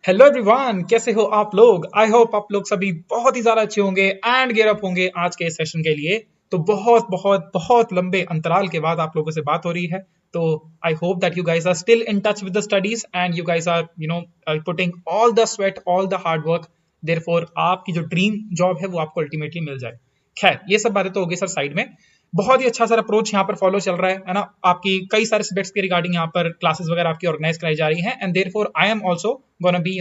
Hello everyone, कैसे हो आप लोग। आई होप आप लोग सभी बहुत ही ज्यादा अच्छे होंगे एंड गेयर अप होंगे आज के सेशन के लिए। तो बहुत बहुत बहुत लंबे अंतराल के बाद आप लोगों से बात हो रही है। तो I hope that you guys are still in touch with the studies and you guys are putting all the sweat all the hard work. Therefore आपकी जो ड्रीम जॉब है वो आपको अल्टीमेटली मिल जाए। खैर, ये सब बातें तो होगी सर साइड में। बहुत ही अच्छा सर अप्रोच यहाँ पर फॉलो चल रहा है ना। आपकी कई सारे सब्जेक्ट्स के रिगार्डिंग यहाँ पर क्लासेस वगैरह आपकी ऑर्गेनाइज कराई जा रही हैं and therefore I am also gonna be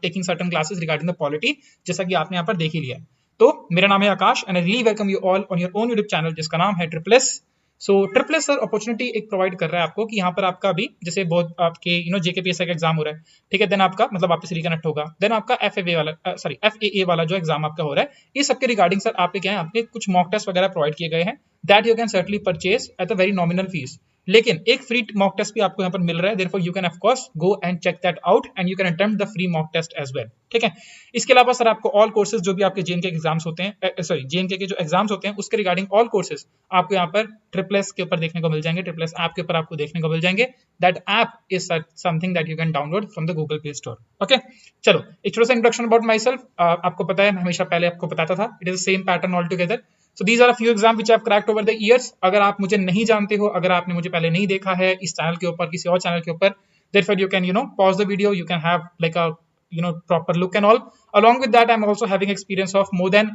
taking certain classes regarding the polity, जैसा कि आपने यहाँ पर देख ही लिया। तो मेरा नाम है Akash and I really welcome you all on your own YouTube channel जिसका नाम है triple S. So triple S sir opportunity एक प्रोवाइड कर रहा है आपको कि यहाँ पर आपका भी जैसे बहुत आपके जेकेपीएससी का एग्जाम हो रहा है, ठीक है। देन आपका मतलब आपसे रिकनेक्ट होगा। देन आपका एफएए वाला जो एग्जाम आपका हो रहा है, इस सबके रिगार्डिंग सर आपके क्या है, आपके कुछ मॉक टेस्ट वगैरह प्रोवाइड किए गए हैं that you can certainly purchase at a very nominal fees. लेकिन एक फ्री मॉक टेस्ट भी आपको यहाँ पर मिल रहा है, therefore you can of course go and check that out and you can attempt the free mock test as well, ठीक है। इसके अलावा सर आपको ऑल कोर्सेज जो भी आपके जेएनके एग्जाम्स होते हैं, जेएनके के जो एग्जाम्स होते हैं उसके रिगार्डिंग ऑल कोर्सेज आपको यहाँ पर ट्रिपल एस के ऊपर देखने को मिल जाएंगे, ट्रिपल एस ऐप के ऊपर आपको देखने को मिल जाएंगे। That app is something that you can download from the Google play store. Okay, चलो एक छोटा सा इंट्रोडक्शन अबाउट माई सेल्फ। आपको पता है मैं हमेशा पहले आपको बताता था, it is same pattern all together. So these are a few exams which I have cracked over the years. अगर आप मुझे नहीं जानते हो, अगर आपने मुझे पहले नहीं देखा है इस चैनल के ऊपर किसी और चैनल के ऊपर, therefore you can pause the video, you can have like a proper look and all. Along with that I'm also having experience of more than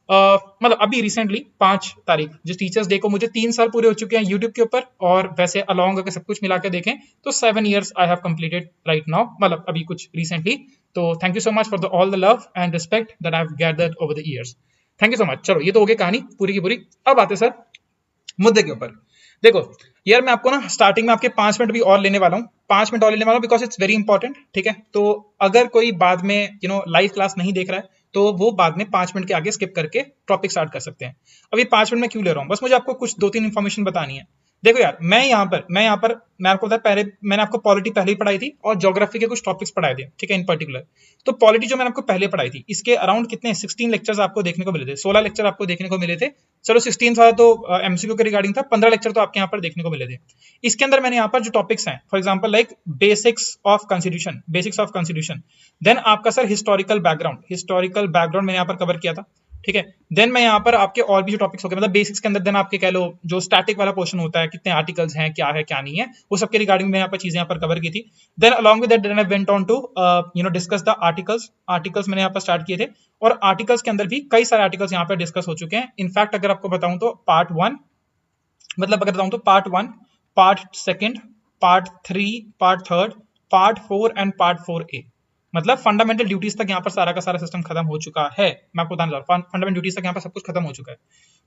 मतलब अभी रिसेंटली 5 तारीख जिस टीचर्स डे को मुझे 3 साल पूरे हो चुके हैं यूट्यूब के ऊपर, और वैसे अलॉन्ग अगर सब कुछ मिला के देखें तो 7 years I have completed right now, मतलब अभी कुछ रिसेंटली। तो thank you so much for all the love and respect that I have gathered over the years. Thank you so much. चलो ये तो हो गई कहानी पूरी की पूरी। अब आते सर मुद्दे के ऊपर। देखो यार, मैं आपको ना स्टार्टिंग में आपके 5 मिनट भी और लेने वाला हूँ, 5 मिनट और लेने वाला हूँ बिकॉज इट्स वेरी इंपॉर्टेंट, ठीक है। तो अगर कोई बाद में लाइव क्लास नहीं देख रहा है तो वो बाद में 5 मिनट के आगे स्किप करके टॉपिक स्टार्ट कर सकते हैं। अभी 5 मिनट में क्यों ले रहा हूँ, बस मुझे आपको कुछ 2-3 इन्फॉर्मेशन बतानी है। देखो यार, मैं आपको पता है, मैंने आपको पॉलिटी पहले ही पढ़ाई थी और ज्योग्राफी के कुछ टॉपिक्स पढ़ाए थे, ठीक है, इन पर्टिकुलर। तो पॉलिटी जो मैंने आपको पहले पढ़ाई थी, इसके अराउंड कितने 16 लेक्चर्स आपको देखने को मिले थे, 16 लेक्चर आपको देखने को मिले थे। चलो 16 था तो एमसीक्यू के रिगार्डिंग था, 15 लेक्चर तो आपके यहाँ पर देखने को मिले थे। इसके अंदर मैंने यहाँ पर जो टॉपिक्स हैं, for example like basics of constitution, then आपका सर हिस्टोरिकल बैकग्राउंड मैंने यहाँ पर कवर किया था, ठीक है। देन मैं यहाँ पर आपके और भी जो टॉपिक्स हो गए मतलब बेसिक्स के अंदर, देन आपके कह लो जो स्टैटिक वाला पोर्शन होता है, कितने आर्टिकल्स हैं, क्या है क्या नहीं है, वो सबके रिगार्डिंग मैं यहाँ पर चीजें यहाँ पर कवर की थी। Then along with that then I went on to discuss the articles मैंने यहाँ पर स्टार्ट किए थे, और आर्टिकल्स के अंदर भी कई सारे आर्टिकल्स यहाँ पर डिस्कस हो चुके हैं। इनफैक्ट अगर आपको बताऊं तो part 1, part 2, part 3, part 3, part 4 and part 4A, मतलब फंडामेंटल ड्यूटीज तक यहाँ पर सारा का सारा सिस्टम खत्म हो चुका है। मैं आपको बताना चाहता हूँ फंडामेंटल ड्यूटीज तक यहाँ पर सब कुछ खत्म हो चुका है।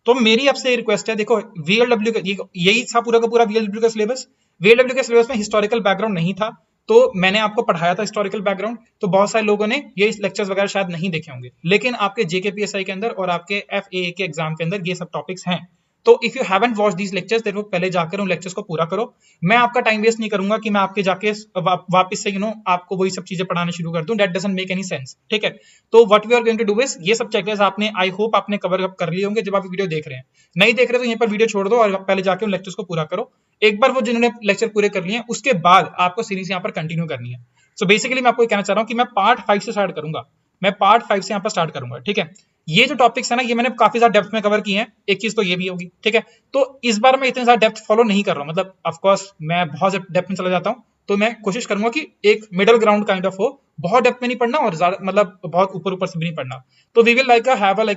तो मेरी आपसे रिक्वेस्ट है, देखो वीएलडब्ल्यू का यही था पूरा का पूरा वीएलडब्ल्यू का सिलेबस। वीएलडब्ल्यू के सिलेबस में हिस्टोरिकल बैकग्राउंड नहीं था, तो मैंने आपको पढ़ाया था हिस्टोरिकल बैकग्राउंड। तो बहुत सारे लोगों ने ये लेक्चर्स वगैरह शायद नहीं देखे होंगे, लेकिन आपके जेकेपीएसआई के अंदर और आपके एफएए के एग्जाम के अंदर ये सब टॉपिक्स हैं। तो if you haven't watch these lectures, देखो पहले जाकर उन लेक्चर्स को पूरा करो। मैं आपका टाइम वेस्ट नहीं करूंगा कि मैं आपके जाके वापस से आपको वही सब चीजें पढ़ाना शुरू कर दूं, that doesn't make any sense, ठीक है। तो what we are going to do is, ये सब चेकलिस्ट आपने आई होप आपने कवर अप कर लिए होंगे जब आप वीडियो देख रहे हैं। नहीं देख रहे तो यहीं पर वीडियो छोड़ दो और पहले जाके उन लेक्चर्स को पूरा करो। एक बार वो जिन्होंने लेक्चर पूरे कर लिए हैं उसके बाद आपको सीरीज यहाँ पर कंटिन्यू करनी है। सो बेसिकली मैं आपको कहना चाह रहा हूँ कि मैं पार्ट 5 से स्टार्ट करूंगा, मैं पार्ट 5 से यहाँ पर स्टार्ट करूंगा, ठीक है। ये जो टॉपिक्स है ना, ये मैंने काफी ज्यादा डेप्थ में कवर किए हैं, एक चीज तो ये भी होगी, ठीक है। तो इस बार मैं इतने ज्यादा डेप्थ फॉलो नहीं कर रहा हूँ, मतलब ऑफ कोर्स मैं बहुत डेप्थ में चला जाता हूँ, तो मैं कोशिश करूंगा कि एक मिडल ग्राउंड काइंड ऑफ हो, बहुत डेप्थ में नहीं पढ़ना और मतलब बहुत ऊपर ऊपर से भी नहीं पढ़ना। तो we will like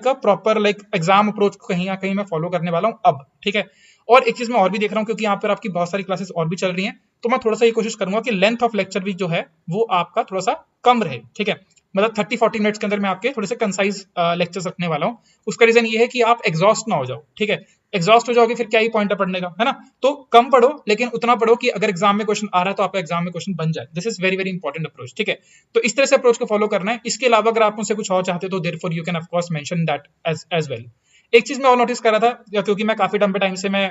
a proper like exam approach कहीं ना कहीं मैं फॉलो करने वाला हूँ अब, ठीक है। और एक चीज मैं और भी देख रहा हूँ, क्योंकि यहाँ पर आपकी बहुत सारी क्लासेस और भी चल रही हैं, तो मैं थोड़ा सा ये कोशिश करूंगा कि लेंथ ऑफ लेक्चर भी जो है वो आपका थोड़ा सा कम रहे, ठीक है। मतलब 30-40 मिनट्स के अंदर मैं आपके थोड़े से कंसाइज लेक्चर्स रखने वाला हूँ। उसका रीजन ये है कि आप एग्जॉस्ट ना हो जाओ, ठीक है। एग्जॉस्ट हो जाओगे फिर क्या ही पॉइंट है पढ़ने का, है ना। तो कम पढ़ो लेकिन उतना पढ़ो कि अगर एग्जाम में क्वेश्चन आ रहा है तो आपका एग्जाम में क्वेश्चन बन जाए। This is very very important approach, ठीक है। तो इस तरह से अप्रोच को फॉलो करना है। इसके अलावा अगर आप मुझसे कुछ और चाहते तो therefore you can of course mention that as well. एक चीज मैं और नोटिस कर रहा था, क्योंकि मैं काफी लंबे टाइम से मैं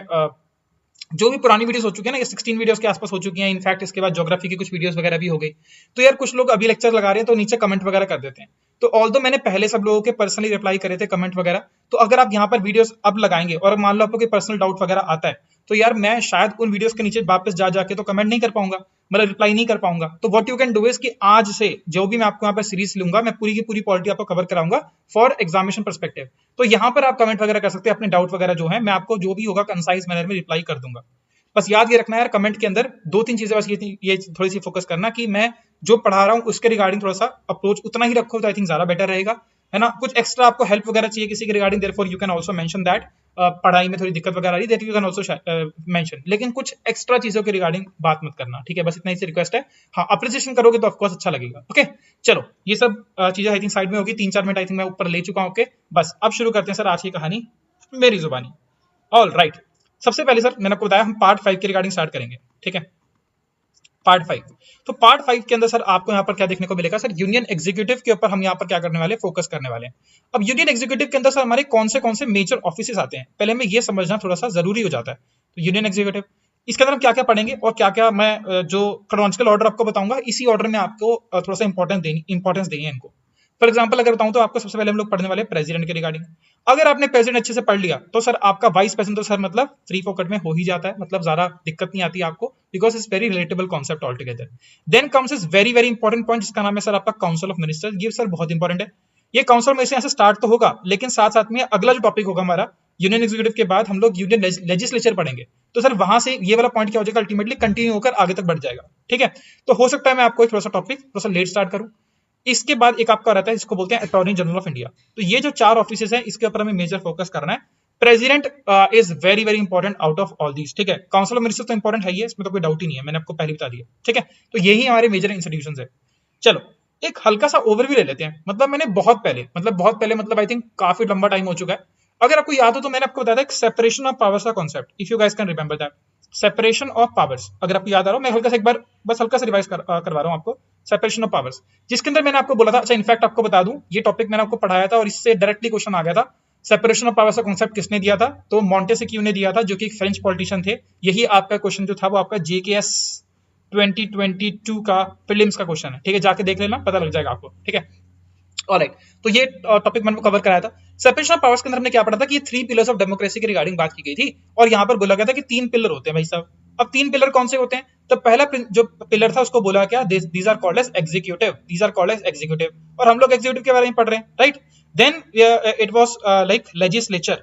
जो भी पुरानी वीडियोस हो चुकी है ना, ये 16 वीडियोस के आसपास हो चुकी हैं। इनफैक्ट इसके बाद ज्योग्राफी की कुछ वीडियोस वगैरह भी हो गई। तो यार कुछ लोग अभी लेक्चर लगा रहे हैं तो नीचे कमेंट वगैरह कर देते हैं। तो ऑल्दो मैंने पहले सब लोगों के पर्सनली रिप्लाई करे थे कमेंट वगैरह, तो अगर आप यहाँ पर वीडियोस अब लगाएंगे और मान लो आपको कोई पर्सनल डाउट वगैरह आता है, तो यार मैं शायद उन वीडियोस के नीचे वापस जा जाके तो कमेंट नहीं कर पाऊंगा, मतलब रिप्लाई नहीं कर पाऊंगा। तो what you can do is कि आज से जो भी मैं आपको यहाँ पर सीरीज लूंगा, मैं पूरी की पूरी पॉलिटी आपको कवर कराऊंगा फॉर एग्जामिनेशन पर्सपेक्टिव। तो यहाँ पर आप कमेंट वगैरह कर सकते हैं, अपने डाउट वगैरह जो है मैं आपको जो भी होगा कंसाइज मैनर में रिप्लाई कर दूंगा। बस याद ये रखना है यार, कमेंट के अंदर 2-3 चीजें बस ये थोड़ी सी फोकस करना कि मैं जो पढ़ा रहा हूँ उसके रिगार्डिंग थोड़ा सा अप्रोच उतना ही रखो, तो आई थिंक ज्यादा बेटर रहेगा, है ना। कुछ एक्स्ट्रा आपको हेल्प वगैरह चाहिए किसी के regarding, therefore you can also mention that पढ़ाई में थोड़ी दिक्कत वगैरह आ रही है, that you can also mention, लेकिन कुछ एक्स्ट्रा चीजों के रिगार्डिंग बात मत करना, ठीक है। बस इतना ही से रिक्वेस्ट है। हाँ, अप्रिसिएशन करोगे तो ऑफकोर्स अच्छा लगेगा। ओके चलो, ये सब चीजें आई थिंक साइड में होगी। 3-4 मिनट आई थिंक मैं ऊपर ले चुका हूँ। ओके बस अब शुरू करते हैं सर आज की कहानी मेरी जुबानी। ऑल राइट, सबसे पहले सर मैंने आपको बताया हम पार्ट 5 के रिगार्डिंग स्टार्ट करेंगे, ठीक है। पार्ट 5, तो पार्ट 5 के अंदर सर आपको यहाँ पर क्या देखने को मिलेगा सर, यूनियन एग्जीक्यूटिव के ऊपर हम यहाँ पर क्या करने वाले, फोकस करने वाले हैं। अब यूनियन एग्जीक्यूटिव के अंदर सर हमारे कौन से मेजर ऑफिसेस आते हैं, पहले हमें ये समझना थोड़ा सा जरूरी हो जाता है। तो यूनियन एग्जीक्यूटिव, इसके अंदर हम क्या क्या पढ़ेंगे और क्या क्या मैं जो क्रोनॉलॉजिकल ऑर्डर आपको बताऊंगा, इसी ऑर्डर में आपको थोड़ा सा इंपॉर्टेंस देनी है इनको। फॉर एग्जाम्पल अगर बताऊं तो आपको सबसे पहले हम लोग पढ़ने वाले प्रेसिडेंट के रिगार्डिंग। अगर आपने प्रेसिडेंट अच्छे से पढ़ लिया तो सर आपका वाइस प्रेसिडेंट तो सर मतलब फ्री फोकट में हो ही जाता है, मतलब ज्यादा दिक्कत नहीं आती आपको, because it's very relatable concept all together. Then comes is very very important point, जिसका नाम है सर आपका काउंसिल ऑफ मिनिस्टर्स। ये सर बहुत इंपॉर्टेंट है। ये काउंसिल में से यहाँ से स्टार्ट तो होगा, लेकिन साथ साथ में अगला जो टॉपिक होगा हमारा यूनियन एग्जीक्यूटिव के बाद हम लोग यूनियन लेजिस्लेचर पढ़ेंगे। तो सर वहां से ये वाला पॉइंट क्या हो जाएगा, अल्टीमेटली कंटिन्यू होकर आगे तक बढ़ जाएगा, ठीक है। तो हो सकता है मैं आपको एक थोड़ा सा टॉपिक थोड़ा सा लेट स्टार्ट करूं। इसके बाद एक आपका रहता है जिसको बोलते हैं अटॉर्नी जनरल ऑफ इंडिया। तो ये जो 4 ऑफिसेस हैं इसके ऊपर हमें मेजर फोकस करना है। President is very very important out of all these, ठीक है। काउंसिल ऑफ मिनिस्टर्स तो इंपॉर्टेंट है ही है, इसमें तो कोई डाउट ही नहीं है, मैंने आपको पहले बता दिया, ठीक है। तो यही हमारे मेजर इंस्टीट्यूशंस है। चलो एक हल्का सा ओवरव्यू ले लेते हैं। मतलब मैंने बहुत पहले मतलब आई थिंक काफी लंबा टाइम हो चुका है, अगर आपको याद हो तो मैंने आपको बताया था सेपरेशन ऑफ पावर्स का concept, if you guys can remember that, separation of powers. अगर आपको याद आ रहा हो, मैं हल्का सा एक बार बस हल्का सा रिवाइज करवा रहा हूं आपको, सेपरेशन ऑफ पावर्स, जिसके अंदर मैंने आपको बोला था। अच्छा इनफैक्ट आपको बता दूं, ये टॉपिक मैंने आपको पढ़ाया था और इससे डायरेक्टली क्वेश्चन आ गया था। सेपरेशन ऑफ पावर्स का कॉन्सेप्ट किसने दिया था, तो मॉन्टेस्क्यू ने दिया था, जो कि एक फ्रेंच पॉलिटिशियन थे। यही आपका क्वेश्चन जो था वो आपका जेकेएस 2022 का प्रीलिम्स का क्वेश्चन है, ठीक है। जाके देख लेना, पता लग जाएगा आपको, ठीक है। ऑलराइट, तो ये टॉपिक मैंने कवर कराया था। सेपरेशन ऑफ पावर्स के अंदर हमने क्या पढ़ा था कि ये 3 पिलर्स ऑफ डेमोक्रेसी के रिगार्डिंग बात की गई थी, और यहाँ पर बोला गया था कि 3 पिलर होते हैं भाई साहब। अब 3 पिलर कौन से होते हैं, तो पहला जो पिलर था उसको बोला क्या, these are called as executive, these are called as executive, और हम लोग एग्जीक्यूटिव के बारे में पढ़ रहे हैं, right. Then it was like legislature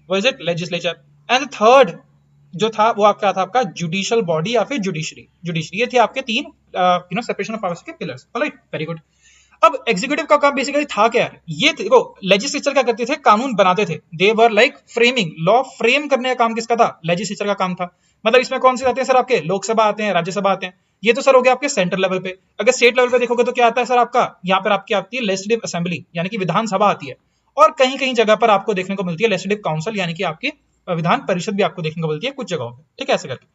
was it legislature, and third जो था वो क्या था आपका जुडिशियल बॉडी या फिर जुडिशरी। ये थे आपके 3 सेपरेशन ऑफ पावर्स के पिलर्स। Alright, very good. अब एग्जीक्यूटिव का काम बेसिकली था क्या यार, ये वो लेजिस्लेचर क्या करते थे, कानून बनाते थे। They were like framing, law frame करने का काम किसका था, लेजिस्लेचर का काम था। मतलब इसमें कौन से आते हैं सर, आपके लोकसभा आते हैं, राज्यसभा आते हैं। ये तो सर हो गया आपके सेंट्रल लेवल पे। अगर स्टेट लेवल पे देखोगे तो क्या आता है सर आपका, यहाँ पर आपकी आती है लेजिस्लेटिव असेंबली, यानी कि विधानसभा आती है। और कहीं कहीं जगह पर आपको देखने को मिलती है लेजिस्लेटिव काउंसिल, यानी कि आपकी विधान परिषद भी आपको देखने को मिलती है कुछ जगहों पे, ठीक है, ऐसे करके।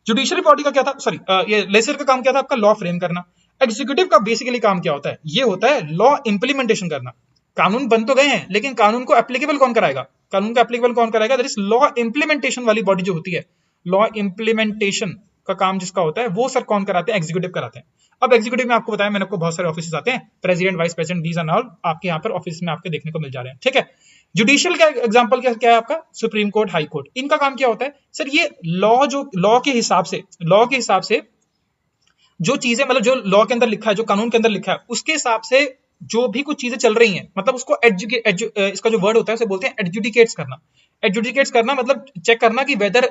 जुडिशियरी बॉडी का क्या था, सॉरी ये लेजिस्लेचर का काम क्या था आपका, लॉ फ्रेम करना। एग्जीक्यूटिव का बेसिकली काम क्या होता है, ये होता है लॉ इंप्लीमेंटेशन करना। कानून बन तो गए हैं, लेकिन कानून को एप्लीकेबल कौन कराएगा, कानून को एप्लीकेबल कौन कराएगा, दैट इज लॉ इंप्लीमेंटेशन वाली बॉडी जो होती है, लॉ इंप्लीमेंटेशन का काम जिसका होता है वो सर कौन कराते हैं, एग्जीक्यूटिव कराते हैं। अब एग्जीक्यूटिव में आपको बताया मैंने, आपको बहुत सारे ऑफिस आते हैं, president, vice president, these and all आपके यहाँ पर ऑफिस में आपके देखने को मिल जा रहे हैं, ठीक है। जुडिशियल का एग्जांपल क्या है आपका, सुप्रीम कोर्ट, हाई कोर्ट। इनका काम क्या होता है सर, ये लॉ के हिसाब से जो चीजें, मतलब जो लॉ के अंदर लिखा है, जो कानून के अंदर लिखा है, उसके हिसाब से जो भी कुछ चीजें चल रही हैं, मतलब उसको इसका जो वर्ड होता है उसे बोलते हैं एडजुडिकेट्स करना। एडजुडिकेट्स करना मतलब चेक करना कि वेदर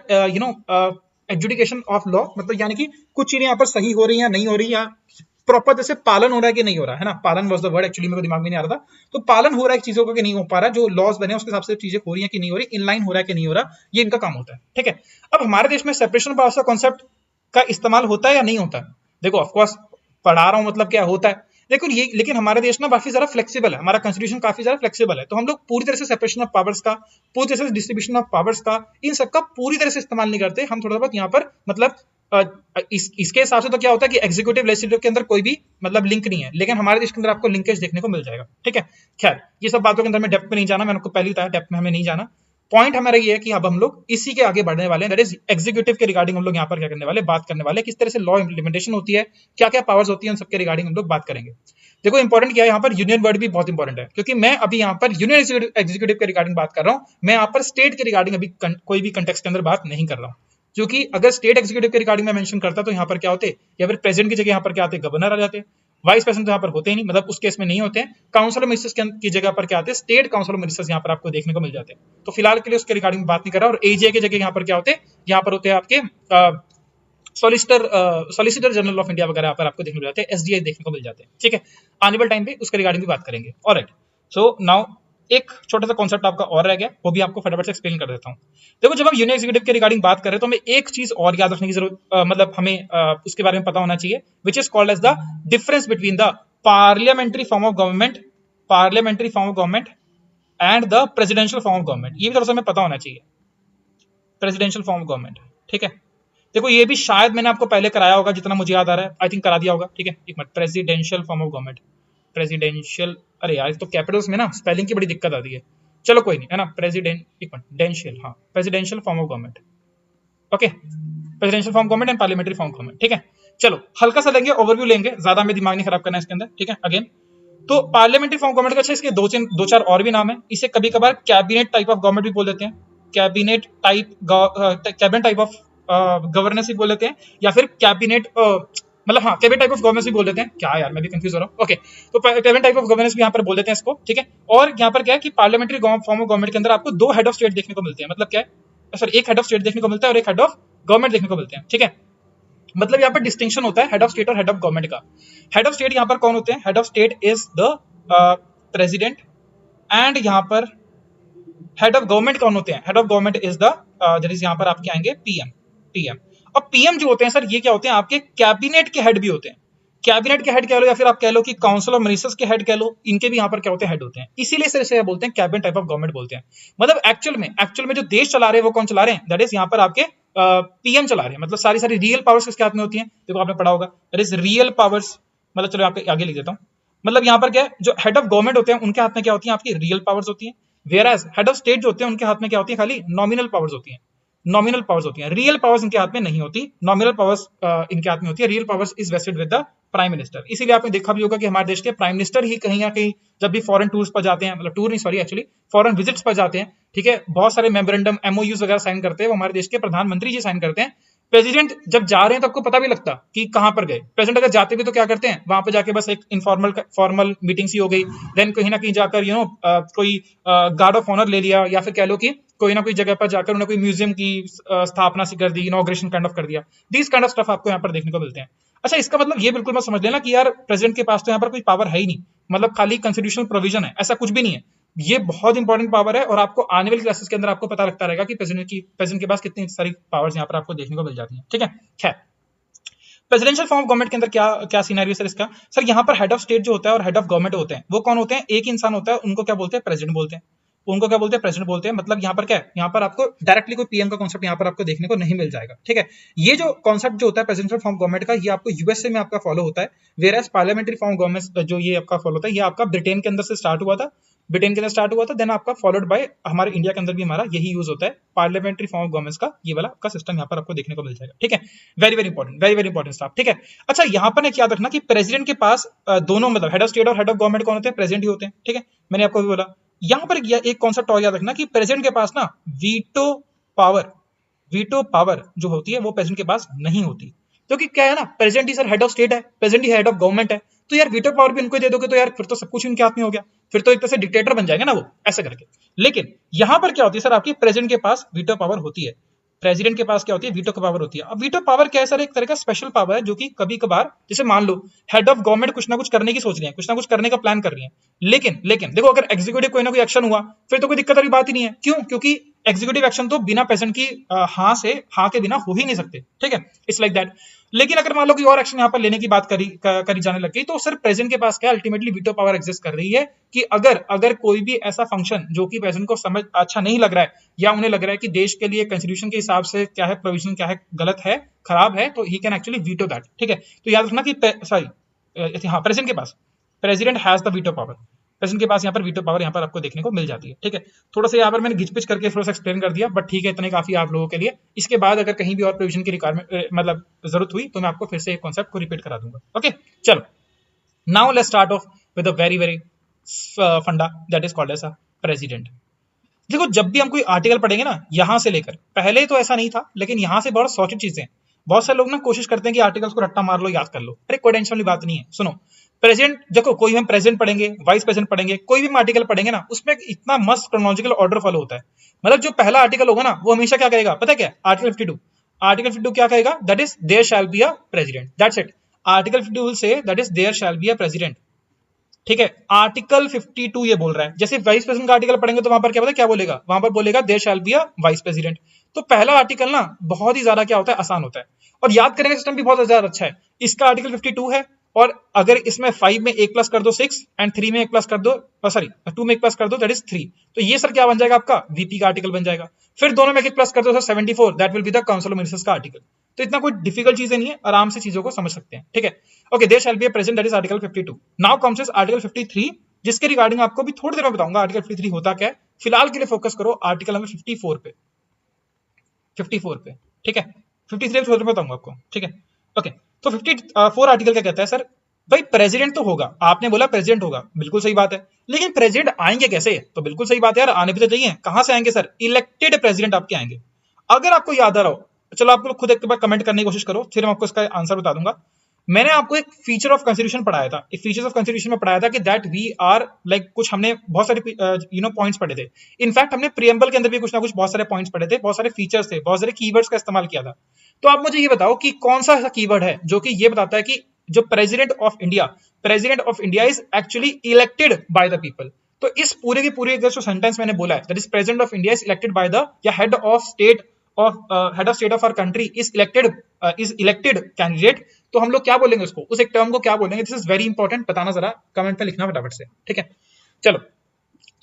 एडजुडिकेशन ऑफ लॉ, मतलब यानी कि कुछ चीजें यहाँ पर सही हो रही हैं, नहीं हो रही, या प्रॉपर जैसे पालन हो रहा है कि नहीं हो रहा है ना, पालन वाज द वर्ड, एक्चुअली मेरे दिमाग में नहीं आ रहा था। तो पालन हो रहा है चीजों का कि नहीं हो पा रहा, जो लॉज बने उसके हिसाब से चीजें हो रही हैं कि नहीं हो रही, इनलाइन हो रहा है कि नहीं हो रहा, ये इनका काम होता है, ठीक है। अब हमारे देश में सेपरेशन ऑफ पावर्स का कॉन्सेप्ट का इस्तेमाल होता है या नहीं होता है, देखो ऑफकोर्स पढ़ा रहा हूं मतलब क्या होता है, लेकिन हमारा देश ना काफी ज्यादा फ्लेक्सिबल है, हमारा कॉन्स्टिट्यूशन काफी ज्यादा फ्लेक्सिबल है। तो हम लोग पूरी तरह से सेपरेशन ऑफ पावर्स का, पूरी तरह से डिस्ट्रीब्यूशन ऑफ पावर्स का, इन सबका पूरी तरह से इस्तेमाल नहीं करते। हम थोड़ा बहुत यहाँ पर मतलब इसके हिसाब से तो क्या होता है कि एग्जीक्यूटिव लेजिस्लेटिव के अंदर कोई भी मतलब लिंक नहीं है, लेकिन हमारे देश के अंदर आपको लिंकेज देखने को मिल जाएगा, ठीक है। खैर ये सब बातों के अंदर में डेप्थ में नहीं जाना, मैंने आपको पहले बताया डेप्थ में हमें नहीं जाना। पॉइंट हमारा ये है कि अब हम लोग इसी के आगे बढ़ने वाले हैं, दैट इज एग्जीक्यूटिव के रिगार्डिंग हम लोग यहाँ पर क्या करने वाले, बात करने वाले, किस तरह से लॉ इंप्लीमेंटेशन होती है, क्या क्या पावर्स होती है, उन सबके रिगार्डिंग हम लोग बात करेंगे। देखो इंपॉर्टेंट क्या है यहाँ पर, यूनियन वर्ड भी बहुत इंपॉर्टेंट है, क्योंकि मैं अभी यहाँ पर यूनियन एग्जीक्यूटिव के रिगार्डिंग बात कर रहा हूँ, मैं यहाँ पर स्टेट के रिगार्डिंग अभी कोई भी कंटेक्स्ट के अंदर बात नहीं कर रहा हूँ। क्योंकि अगर स्टेट एग्जीक्यूटिव के रिगार्डिंग में मेंशन करता तो यहाँ पर क्या होते, या फिर प्रेसिडेंट की जगह यहाँ पर क्या आते, गवर्नर आ जाते, वाइस प्रेसिडेंट तो यहाँ पर होते ही नहीं, मतलब उस केस में नहीं होते हैं। काउंसिल ऑफ मिनिस्टर्स की जगह पर क्या आते हैं, स्टेट काउंसिल ऑफ मिनिस्टर्स यहाँ पर आपको देखने को मिल जाते हैं। तो फिलहाल के लिए उसके रिगार्डिंग बात नहीं कर रहा। और एजीए की जगह यहाँ पर क्या होते हैं, यहाँ पर होते हैं आपके सॉलिसिटर जनरल ऑफ इंडिया वगैरह यहाँ पर आपको देखने को मिल जाते हैं, एसडीआई देखने को मिल जाते हैं। ठीक है, आने वाले टाइम पे उसके रिगार्डिंग भी बात करेंगे। ऑलराइट, सो नाउ एक छोटा सा कॉन्सेप्ट आपका और रह गया, वो भी आपको फटाफट से एक्सप्लेन कर देता हूँ। देखो जब हम यूनियन एग्जीक्यूटिव के रिगार्डिंग बात करें तो हमें एक चीज और याद रखने की जरूरत, मतलब हमें उसके बारे में पता होना चाहिए, which is called as the difference between the parliamentary form of government and the presidential form of government. ये भी थोड़ा सा हमें पता होना चाहिए, प्रेसिडेंशियल फॉर्म ऑफ गवर्नमेंट। ठीक है, देखो ये भी शायद मैंने आपको पहले कराया होगा, जितना मुझे याद आ रहा है, आई थिंक करा दिया होगा। ठीक है, एक minute, presidential form of government, presidential, अरे यार तो कैपिटल्स में ना स्पेलिंग की बड़ी दिक्कत आती है, चलो कोई नहीं, है ना, प्रेसिडेंशियल, हाँ presidential form of government, okay, presidential form government and parliamentary form government. ठीक है, चलो हल्का सा लेंगे, ओवरव्यू लेंगे, ज्यादा में दिमाग नहीं खराब करना है इसके अंदर। ठीक है, अगेन तो पार्लियामेंट्री फॉर्म गवर्नमेंट का, अच्छा इसके दो चार और भी नाम है, इसे कभी कभार कैबिनेट टाइप ऑफ गवर्नमेंट भी बोल देते हैं, कैबिनेट टाइप ऑफ गवर्नेंस भी बोल देते हैं, या फिर कैबिनेट मतलब हाँ कैबिनेट टाइप ऑफ गवर्नेंस भी बोल देते हैं। क्या यार मैं भी कंफ्यूज हो रहा हूँ। ओके, तो कैबिनेट टाइप ऑफ गवर्नेंस भी यहाँ पर बोल देते हैं इसको। ठीक है, और यहाँ पर क्या है कि पार्लियामेंट्री फॉर्म ऑफ गवर्नमेंट के अंदर आपको दो हेड ऑफ स्टेट देखने को मिलते हैं, मतलब क्या है सर, एक हेड ऑफ स्टेट देखने को मिलता है और एक हेड ऑफ गवर्नमेंट देखने को मिलते हैं। ठीक है, मतलब यहाँ पर डिस्टिंक्शन होता है हेड ऑफ स्टेट और हेड ऑफ गवर्नमेंट का। हेड ऑफ स्टेट यहाँ पर कौन होते हैं, head of state is the president, and यहाँ पर हेड ऑफ गवर्नमेंट कौन होते हैं, head of government is the that is यहाँ पर आपके आएंगे पीएम। अब पीएम जो होते हैं सर, ये क्या होते हैं, आपके कैबिनेट के हेड भी होते हैं, कैबिनेट के हेड कह लो या फिर आप कह लो कि काउंसिल ऑफ मिनिस्टर्स के हेड कह लो, इनके भी यहाँ पर क्या होते हैं, हेड होते हैं। इसीलिए सर इसे बोलते हैं कैबिनेट टाइप ऑफ गवर्नमेंट बोलते हैं। मतलब एक्चुअल में जो देश चला रहे हैं वो कौन चला रहे हैं, दैट इज यहाँ पर आपके पीएम चला रहे हैं। मतलब सारी रियल पावर्स किसके हाथ में होती हैं, देखो आपने पढ़ा होगा, दैट इज रियल पावर्स, मतलब चलो आपके आगे लिख देता हूँ। मतलब यहाँ पर क्या है, जो हेड ऑफ गवर्नमेंट होते हैं उनके हाथ में क्या होती है, आपकी रियल पावर्स होती है, वेयरएज हेड ऑफ स्टेट जो होते हैं उनके हाथ में क्या होती है, खाली नॉमिनल पावर्स होती है, नॉमिनल पावर्स होती है, रियल पावर्स इनके हाथ में नहीं होती, नॉमिनल पावर्स इनके हाथ में होती है, real powers is wasted with the prime minister. इसीलिए आपने देखा भी होगा कि हमारे देश के प्राइम मिनिस्टर ही कहीं ना कहीं जब भी फॉरेन टूर्स पर जाते हैं, मतलब टूर नहीं सॉरी एक्चुअली फॉरेन विजिट्स पर जाते हैं, ठीक है, बहुत सारे मेमोरेंडम एमओयूज वगैरह साइन करते हैं, वो हमारे देश के प्रधानमंत्री जी साइन करते हैं। प्रेसिडेंट जब जा रहे हैं तो आपको पता भी लगता कि कहां पर गए। प्रेसिडेंट अगर जाते भी तो क्या करते हैं, वहां पे जाके बस एक फॉर्मल मीटिंग सी हो गई, देन कहीं ना कहीं जाकर कोई गार्ड ऑफ ऑनर ले लिया, या फिर कह लो कि कोई ना कोई जगह पर जाकर उन्होंने कोई म्यूजियम की स्थापना सी कर दी, इनॉग्रेशन काइंड ऑफ कर दिया। दीज काइंड ऑफ स्टफ आपको यहाँ पर देखने को मिलते हैं। अच्छा, इसका मतलब ये बिल्कुल मत समझ लेना कि यार प्रेसिडेंट के पास तो यहाँ पर कोई पावर है ही नहीं, मतलब खाली कॉन्स्टिट्यूशनल प्रोविजन है, ऐसा कुछ भी नहीं है। ये बहुत इंपॉर्टेंट पावर है और आपको आने वाली क्लासेस के अंदर आपको पता लगता रहेगा कि प्रेसिडेंट के पास कितनी सारी पावर्स यहाँ पर आपको देखने को मिल जाती हैं। ठीक है, खैर प्रेसिडेंशियल फॉर्म ऑफ गवर्नमेंट के अंदर क्या क्या सीनारियो सर इसका, सर यहाँ पर हेड ऑफ स्टेट जो होता है और हेड ऑफ गवर्नमेंट होते हैं वो कौन होते हैं, एक इंसान होता है, उनको क्या बोलते हैं, प्रेसिडेंट बोलते हैं, उनको क्या बोलते हैं, प्रेसिडेंट बोलते हैं। मतलब यहाँ पर क्या है, यहाँ पर आपको डायरेक्टली कोई पीएम का कॉन्सेप्ट यहाँ पर आपको देखने को नहीं मिल जाएगा। ठीक है, ये जो कॉन्सेप्ट जो होता है प्रेसिडेंशियल फॉर्म गवर्नमेंट का, ये आपको यूएसए में आपका फॉलो होता है, वेयरएज पार्लियामेंट्री फॉर्म गवर्नमेंट जो ये आपका फॉलो होता है, ये आपका ब्रिटेन के अंदर से स्टार्ट हुआ था, देन आपका फॉलोड बाय हमारे इंडिया के अंदर भी हमारा यही यूज होता है, पार्लियामेंट्री फॉर्म ऑफ गवर्नमेंट का ये वाला आपका सिस्टम यहाँ पर आपको देखने को मिल जाएगा। ठीक है, वेरी वेरी इंपॉर्टेंट स्टाफ। ठीक है, अच्छा यहाँ पर याद रखना कि प्रेसिडेंट के पास दोनों मतलब हेड ऑफ स्टेट और हेड ऑफ गवर्नमेंट कौन होते हैं, प्रेसिडेंट ही होते हैं। ठीक है, मैंने आपको भी बोला। यहाँ पर एक कॉन्सेप्ट और याद रखना कि प्रेसिडेंट के पास ना वीटो पावर जो होती है वो प्रेसिडेंट के पास नहीं होती, क्योंकि क्या है ना, प्रेसिडेंट ही सर हेड ऑफ स्टेट है, प्रेसिडेंट ही हेड ऑफ गवर्नमेंट है, तो यार वीटो पावर भी उनको दे दोगे तो यार फिर तो सब कुछ उनके हाथ में हो गया, फिर तो एक तरह से डिक्टेटर बन जाएंगे ना वो, ऐसा करके। लेकिन यहां पर क्या होती है सर, आपकी प्रेसिडेंट के पास वीटो पावर होती है, प्रेसिडेंट के पास क्या होती है, वीटो पावर होती है। अब वीटो पावर क्या है सर, एक तरह का स्पेशल पावर है जो कि कभी कभार, जैसे मान लो हेड ऑफ गवर्नमेंट कुछ ना कुछ करने की सोच रही है, कुछ ना कुछ करने का प्लान कर रही है, लेकिन देखो अगर एग्जीक्यूटिव कोई ना कोई एक्शन हुआ फिर तो कोई दिक्कत वाली बात ही नहीं है। क्यों, क्योंकि एग्जीक्यूटिव एक्शन तो बिना प्रेसिडेंट की हाँ के बिना हो ही नहीं सकते। ठीक है, इट्स लाइक दैट। लेकिन अगर मान लो कि और एक्शन यहाँ पर लेने की बात करी जाने लग गई, तो सर प्रेसिडेंट के पास क्या अल्टीमेटली वीटो पावर एग्जिस्ट कर रही है कि अगर कोई भी ऐसा फंक्शन जो कि प्रेसिडेंट को समझ अच्छा नहीं लग रहा है, या उन्हें लग रहा है कि देश के लिए कॉन्स्टिट्यूशन के हिसाब से क्या है, प्रोविजन क्या है, गलत है, खराब है, तो he can actually veto that. ठीक है, तो याद रखना कि प्रेसिडेंट के पास president has the veto power. President के पास यहाँ पर वीटो पावर यहाँ पर आपको देखने को मिल जाती है। ठीक है, थोड़ा सा यहाँ पर मैंने घिचपिच करके थोड़ा सा एक्सप्लेन कर दिया, बट ठीक है, इतने काफी आप लोगों के लिए। इसके बाद अगर कहीं भी और प्रोविजन की रिक्वायरमेंट मतलब जरूरत हुई तो मैं आपको फिर से एक कॉन्सेप्ट को रिपीट करा दूंगा। ओके, चलो, now let's start off with a very very funda that is called as a president. देखो, जब भी हम कोई आर्टिकल पढ़ेंगे ना, यहां से लेकर, पहले तो ऐसा नहीं था, लेकिन यहां से बहुत सॉर्टेड चीजें हैं। बहुत सारे लोग ना कोशिश करते हैं कि आर्टिकल्स को रट्टा मार लो, याद कर लो। अरे कोई टेंशन वाली बात नहीं है। सुनो, प्रेजेंट, देखो कोई हम प्रेजेंट पढ़ेंगे, वाइस प्रेजेंट पढ़ेंगे, कोई भी हम आर्टिकल पढ़ेंगे ना, उसमें इतना मस्त क्रोनोलॉजिकल ऑर्डर फॉलो होता है। मतलब जो पहला आर्टिकल होगा ना, वो हमेशा क्या कहेगा पता है क्या? आर्टिकल 52। आर्टिकल 52 क्या कहेगा? That is there shall be a president, that's it. Article 52 will say that is there shall be a president. ठीक है, आर्टिकल 52 ये बोल रहा है। जैसे वाइस प्रेसिडेंट का आर्टिकल पढ़ेंगे तो वहां पर क्या पता क्या बोलेगा? वहां पर बोलेगा there shall be a vice president. तो पहला आर्टिकल ना बहुत ही ज्यादा क्या होता है, आसान होता है, और याद करने का सिस्टम भी बहुत ज्यादा अच्छा है। इसका आर्टिकल 52 है, और अगर इसमें 5 में 1 प्लस कर दो 6, एंड 3 में 1 प्लस कर दो, सॉरी 2 में 1 प्लस कर दो, दैट इज 3। तो ये सर क्या बन जाएगा? आपका वीपी का आर्टिकल बन जाएगा। फिर दोनों में 1 प्लस कर दो sir 74, that will be the council of ministers का आर्टिकल। तो इतना कोई डिफिकल्ट चीजें नहीं है, आराम से चीजों को समझ सकते हैं। ठीक है, okay, there shall be a president, that is article 52। Now comes is article 53, जिसके रिगार्डिंग आपको भी थोड़ी देर में बताऊंगा आर्टिकल 53 होता क्या है। फिलहाल के लिए फोकस करो आर्टिकल नंबर 54 पे, 54 पे। ठीक है, 53 थोड़ी देर में बताऊंगा आपको। ठीक है, ओके, तो 54 आर्टिकल क्या कहता है सर? भाई प्रेसिडेंट तो होगा, आपने बोला प्रेसिडेंट होगा, बिल्कुल सही बात है, लेकिन प्रेसिडेंट आएंगे कैसे? तो बिल्कुल सही बात है यार, आने भी तो चाहिए। कहां से आएंगे सर? इलेक्टेड प्रेसिडेंट आपके आएंगे। अगर आपको याद आ रहा हो, चलो आप लोग खुद एक बार कमेंट करने की कोशिश करो, फिर मैं आपको इसका आंसर बता दूंगा। मैंने आपको एक फीचर ऑफ कॉन्स्टिट्यूशन पढ़ाया था, एक फीचर्स ऑफ कॉन्स्टिट्यूशन में पढ़ाया था कि दैट वी आर लाइक, कुछ हमने बहुत सारे पॉइंट्स पढ़े थे। इनफैक्ट हमने प्रीएम्बल के अंदर भी कुछ ना कुछ बहुत सारे पॉइंट्स पढ़े थे, बहुत सारे फीचर्स थे, बहुत सारे कीवर्ड्स का इस्तेमाल किया था। तो आप मुझे ये बताओ कि कौन सा ऐसा कीवर्ड है जो कि ये बताता है कि जो president of India is actually elected by the people. तो इस पूरे के पूरे जो सेंटेंस मैंने बोला है, that is president of India is elected by the, या head of state of our country is elected candidate. तो हम लोग क्या बोलेंगे उसको, उस एक टर्म को क्या बोलेंगे? दिस इज वेरी इंपॉर्टेंट, बताना जरा कमेंट में लिखना फटाफट से। ठीक है, चलो,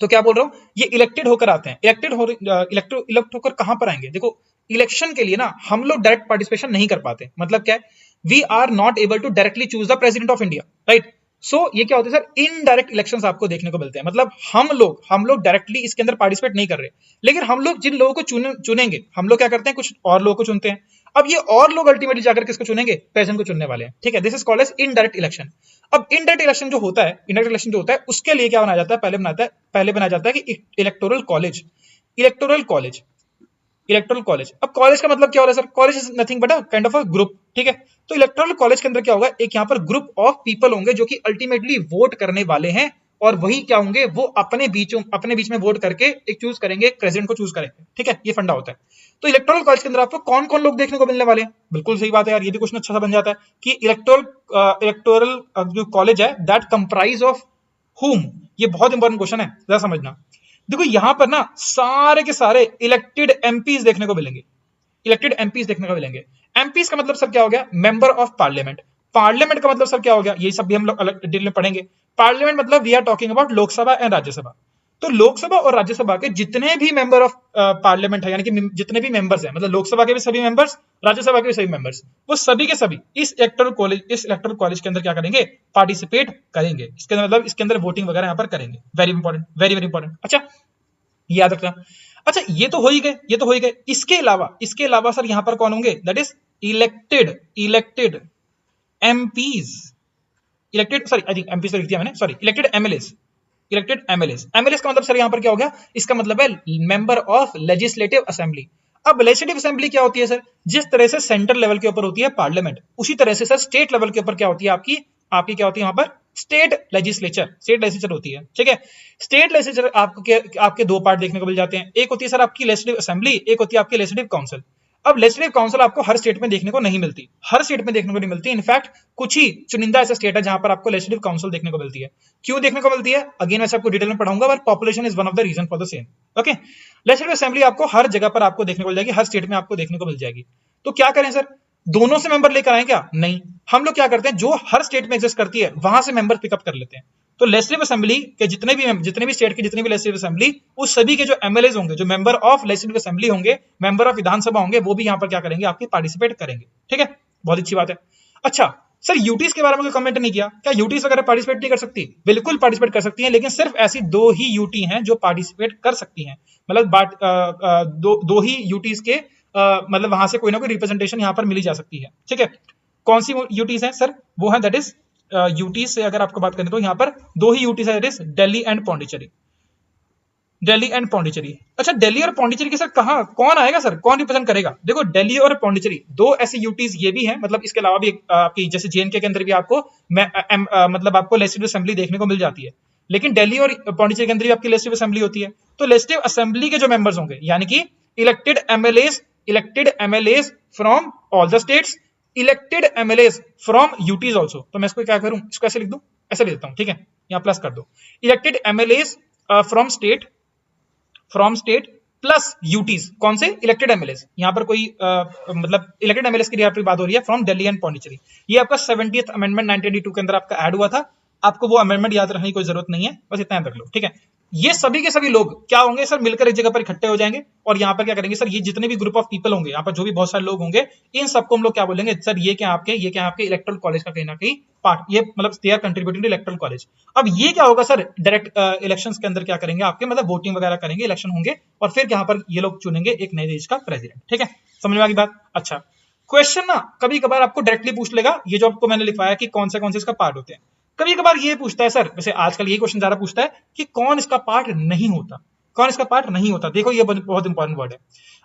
तो क्या बोल रहा हूं, ये इलेक्टेड होकर आते हैं। इलेक्ट होकर कहां पर आएंगे? देखो, इलेक्शन के लिए ना हम लोग डायरेक्ट पार्टिसिपेशन नहीं कर पाते। मतलब क्या है? We are not able to directly choose the president of India, right? So ये क्या होता है सर? इनडायरेक्ट इलेक्शंस आपको देखने को मिलते हैं। मतलब हम लोग डायरेक्टली इसके अंदर पार्टिसिपेट नहीं कर रहे, लेकिन हम लोग जिन लोगों को चुनेंगे, हम लोग क्या करते हैं, कुछ और लोगों को चुनते हैं। अब ये और लोग अल्टीमेटली जाकर किसको चुनेंगे? प्रेसिडेंट को चुनने वाले हैं। ठीक है, this is called as indirect election. अब इनडायरेक्ट इलेक्शन जो होता है, उसके लिए क्या बनाया जाता है? पहले बनाया जाता है कि इलेक्टोरल कॉलेज। अब कॉलेज का मतलब क्या हो रहा है sir? College is nothing but a kind of a group. ठीक है, तो इलेक्टोरल कॉलेज के अंदर क्या होगा? एक यहाँ पर ग्रुप ऑफ पीपल होंगे जो कि अल्टीमेटली वोट करने वाले हैं, और वही क्या होंगे? वो अपने बीच में वोट करके एक चूज करेंगे, एक प्रेसिडेंट को चूज करेंगे। ठीक है, ये फंडा होता है। तो इलेक्टोरल कॉलेज के अंदर आपको कौन कौन लोग देखने को मिलने वाले हैं? बिल्कुल सही बात है यार, ये भी क्वेश्चन अच्छा सा बन जाता है कि इलेक्टोरल जो कॉलेज है, दैट कंप्राइज ऑफ हुम। ये बहुत इंपॉर्टेंट क्वेश्चन है, जरा समझना। देखो यहां पर ना सारे के सारे इलेक्टेड एमपीज देखने को मिलेंगे। एमपीज का मतलब सर क्या हो गया? Member of parliament. पार्लियामेंट का मतलब सर क्या हो गया? ये सब भी हम लोग अलग डिटेल में पढ़ेंगे। पार्लियामेंट मतलब we are talking about Lok Sabha and Rajya Sabha. तो लोकसभा और राज्यसभा के जितने भी मेंबर ऑफ पार्लियामेंट है, यानी कि जितने भी मेंबर्स हैं, मतलब लोकसभा के भी सभी मेंबर्स, राज्यसभा के भी सभी मेंबर्स, वो सभी के सभी इस इलेक्टोरल कॉलेज के अंदर क्या करेंगे? पार्टिसिपेट करेंगे। इसके मतलब इसके अंदर वोटिंग वगैरह यहाँ पर करेंगे। Very important, very very important. अच्छा, याद रखना। अच्छा, ये तो हो ही गए। इसके अलावा सर यहां पर कौन होंगे? That is elected MPs. Elected MLAs का मतलब सर यहां पर क्या हो गया? इसका मतलब है मेंबर ऑफ लेजिस्लेटिव असेंबली। अब लेजिस्लेटिव असेंबली क्या होती है सर? जिस तरह से सेंट्रल लेवल के ऊपर होती है पार्लियामेंट, उसी तरह से सर स्टेट लेवल के ऊपर क्या होती है? आपकी क्या होती है? वहां पर स्टेट लेजिस्लेचर होती है। ठीक है, स्टेट लेजिस्लेचर आपके दो पार्ट देखने को मिल जाते हैं। एक होती है सर आपकी लेजिस्लेटिव असेंबली, एक होती है आपकी लेजिस्लेटिव काउंसिल। अब लेजिस्लेटिव काउंसिल आपको हर स्टेट में देखने को नहीं मिलती, इनफैक्ट कुछ ही चुनिंदा ऐसे स्टेट है जहां पर आपको लेजिस्लेटिव काउंसिल देखने को मिलती है। क्यों देखने को मिलती है? अगेन वैसे आपको डिटेल में पढ़ाऊंगा, but population is one of the reason for the same. Okay, legislative assembly आपको हर जगह पर आपको देखने को मिल जाएगी, हर स्टेट में आपको देखने को मिल जाएगी। तो क्या करें सर? दोनों से मेंबर लेकर आए क्या? नहीं, हम लोग क्या करते हैं, जो हर स्टेट में एग्जिस्ट करती है वहां से मेंबर पिकअप कर लेते हैं। तो लेजिस्लेटिव असेंबली के जितने भी स्टेट की जितनी भी लेजिस्लेटिव असेंबली, उस सभी के जो एमएलएज होंगे, जो मेंबर ऑफ लेजिस्लेटिव असेंबली होंगे, मेंबर ऑफ विधानसभा होंगे, वो भी यहां पर क्या करेंगे? आपकी पार्टिसिपेट करेंगे। ठीक है, बहुत अच्छी बात है। अच्छा, सर यूटीज के बारे में कोई कमेंट नहीं किया, क्या यूटीज वगैरह पार्टिसिपेट नहीं कर सकती? बिल्कुल पार्टिसिपेट कर सकती हैं, लेकिन सिर्फ ऐसी 2 ही यूटी हैं जो पार्टिसिपेट कर सकती हैं। मतलब दो ही यूटीज के मतलब वहां से कोई ना कोई रिप्रेजेंटेशन यहाँ पर मिली जा सकती है, ठीक है। कौन सी यूटीज है सर? वो है दैट इज यूटीज से अगर आपको बात करें तो यहाँ पर 2 ही यूटीज है, that is Delhi and Pondicherry. Delhi and Pondicherry. अच्छा, दिल्ली और पौंडीचेरी के सर कहाँ कौन आएगा सर, कौन रिप्रेजेंट करेगा? देखो दिल्ली और पौंडीचेरी 2 ऐसी यूटीज ये भी हैं, मतलब इसके अलावा भी आपकी जैसे जेएनके के अंदर भी आपको मतलब आपको लेजिस्लेटिव असेंबली देखने को मिल जाती है, लेकिन दिल्ली और पौंडीचेरी के अंदर भी आपकी लेजिस्लेटिव असेंबली होती है। तो लेजिस्लेटिव असेंबली के जो मेंबर्स होंगे, यानी कि elected MLAs from all the states, elected MLAs from UTs also. तो मैं इसको क्या करूं, इसको ऐसे लिख दूं, ऐसे लिख देता हूं, ठीक है, यहाँ प्लस कर दो। Elected MLAs from state plus UTs, कौन से? Elected MLAs. यहाँ पर कोई मतलब इलेक्टेड एमएलएस की यहाँ पर बात हो रही है फ्रॉम दिल्ली एंड पौंडीचेरी। ये आपका 70th अमेंडमेंट 1982 के अंदर आपका ऐड हुआ था, आपको वो अमेंडमेंट याद रखने की कोई जरूरत नहीं है, बस इतना याद रख लो, ठीक है। ये सभी के सभी लोग क्या होंगे सर, मिलकर एक जगह पर इकट्ठे हो जाएंगे और यहाँ पर क्या करेंगे सर, ये जितने भी ग्रुप ऑफ पीपल होंगे, यहाँ पर जो भी बहुत सारे लोग होंगे, इन सबको हम लोग क्या बोलेंगे सर, ये क्या आपके इलेक्टोरल कॉलेज का कहीं ना कहीं पार्ट, ये मतलब they are contributing to electoral college. अब ये क्या होगा सर, डायरेक्ट इलेक्शंस के अंदर क्या करेंगे आपके, मतलब वोटिंग वगैरह करेंगे, इलेक्शन होंगे और फिर यहाँ पर ये लोग चुनेंगे एक नए देश का प्रेसिडेंट, ठीक है। समझ में आ गई बात? अच्छा, क्वेश्चन ना कभी कभार आपको डायरेक्टली पूछ लेगा, ये जो आपको मैंने लिखवाया कि कौन से इसका पार्ट होते हैं। कभी कभार ये पूछता है सर, वैसे आजकल ये क्वेश्चन ज्यादा पूछता है कि कौन इसका पार्ट नहीं होता, कौन इसका पार्ट नहीं होता। देखो ये बहुत इंपॉर्टेंट वर्ड है।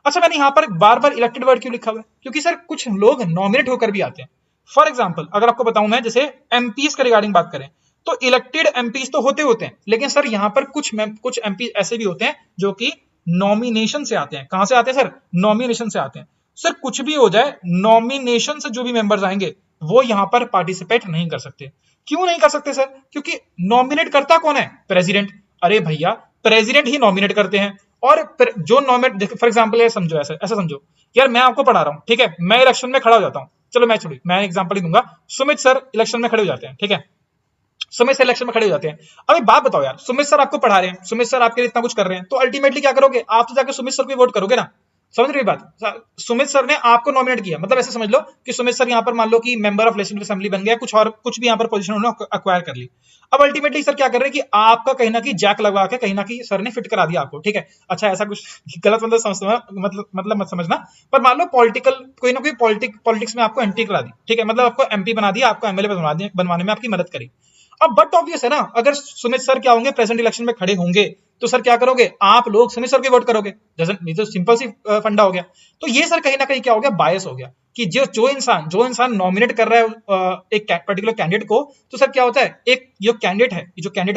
अच्छा, मैंने यहाँ पर बार बार इलेक्टेड वर्ड क्यों लिखा हुआ है, क्योंकि सर कुछ लोग नॉमिनेट होकर भी आते हैं। फॉर एग्जाम्पल अगर आपको बताऊं मैं, जैसे एमपीज के रिगार्डिंग बात करें तो इलेक्टेड एमपीज तो होते हैं, लेकिन सर यहाँ पर कुछ एमपी ऐसे भी होते हैं जो कि नॉमिनेशन से आते हैं। कहां से आते हैं सर? नॉमिनेशन से आते हैं। सर कुछ भी हो जाए, नॉमिनेशन से जो भी मेंबर्स आएंगे वो यहाँ पर पार्टिसिपेट नहीं कर सकते। क्यों नहीं कर सकते सर? क्योंकि नॉमिनेट करता कौन है? प्रेसिडेंट। अरे भैया, प्रेसिडेंट ही नॉमिनेट करते हैं। और जो नॉमिनेट, फॉर एग्जांपल समझो, ऐसा समझो यार, मैं आपको पढ़ा रहा हूं, ठीक है, मैं इलेक्शन में खड़ा हो जाता हूं, चलो मैं एग्जांपल ही दूंगा, सुमित सर इलेक्शन में खड़े हो जाते हैं, ठीक है, सुमित सर इलेक्शन में खड़े हो जाते हैं। अब एक बात बताओ यार, सुमित सर आपको पढ़ा रहे हैं, सुमित सर आपके लिए इतना कुछ कर रहे हैं, तो अल्टीमेटली क्या करोगे आप? तो जाकर सुमित सर को वोट करोगे ना। समझ रही बात? सुमित सर ने आपको नॉमिनेट किया, मतलब ऐसे समझ लो कि सुमित सर यहाँ पर मान लो कि मेंबर ऑफ लेजिस्लेटिव असेंबली बन गया, कुछ भी यहाँ पर पोजीशन उन्होंने अक्वायर कर ली। अब अल्टीमेटली सर क्या कर रहे हैं कि आपका कहीं ना कहीं जैक लगा के कहीं ना कहीं सर ने फिट करा दिया आपको, ठीक है। अच्छा, ऐसा कुछ गलत मतलब मत समझना, पर मान लो कोई ना कोई पॉलिटिक्स में आपको एंट्री करा दी, ठीक है, मतलब आपको एमपी बना दिया, आपको एमएलए बनवाने में आपकी मदद करी। अब बट ऑब्वियस है ना, अगर सुमित सर क्या होंगे, प्रेसिडेंट इलेक्शन में खड़े होंगे, तो सर क्या करोगे आप लोग? सुमित सर के वोट करोगे। ये तो सिंपल सी फंडा हो गया। तो ये सर कहीं ना कहीं क्या हो गया, बायस हो गया कि जो इंसान नॉमिनेट कर रहा है एक पर्टिकुलर कैंडिडेट को, तो सर क्या होता है, एक जो कैंडिडेट